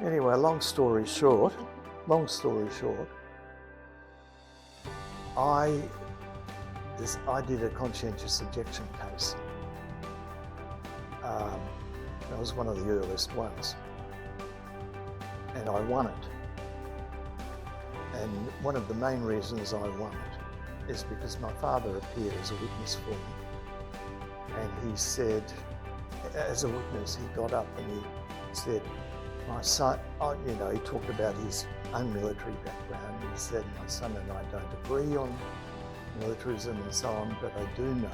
S2: Anyway, long story short, I did a conscientious objection case. That was one of the earliest ones, and I won it. And one of the main reasons I won it is because my father appeared as a witness for me, and he said, as a witness, he got up and he said, my son, he talked about his own military background. He said, my son and I don't agree on militarism and so on, but I do know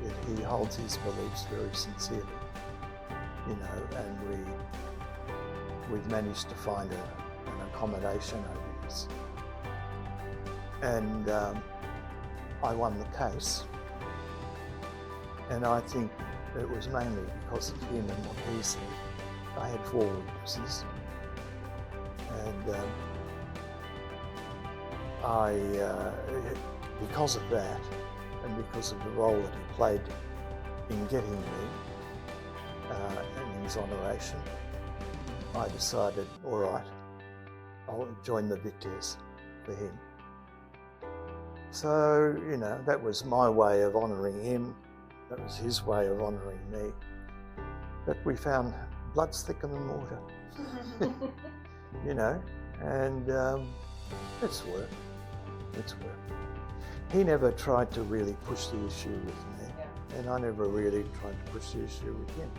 S2: that he holds his beliefs very sincerely, and we've managed to find an accommodation over this. And I won the case, and I think it was mainly because of him and what he said. I had 4 witnesses, and because of that, and because of the role that he played in getting me an exoneration, I decided, all right, I'll join the victors for him. So, that was my way of honouring him. That was his way of honouring me. But we found blood's thicker than water, and it's work. He never tried to really push the issue with me, and I never really tried to push the issue with him.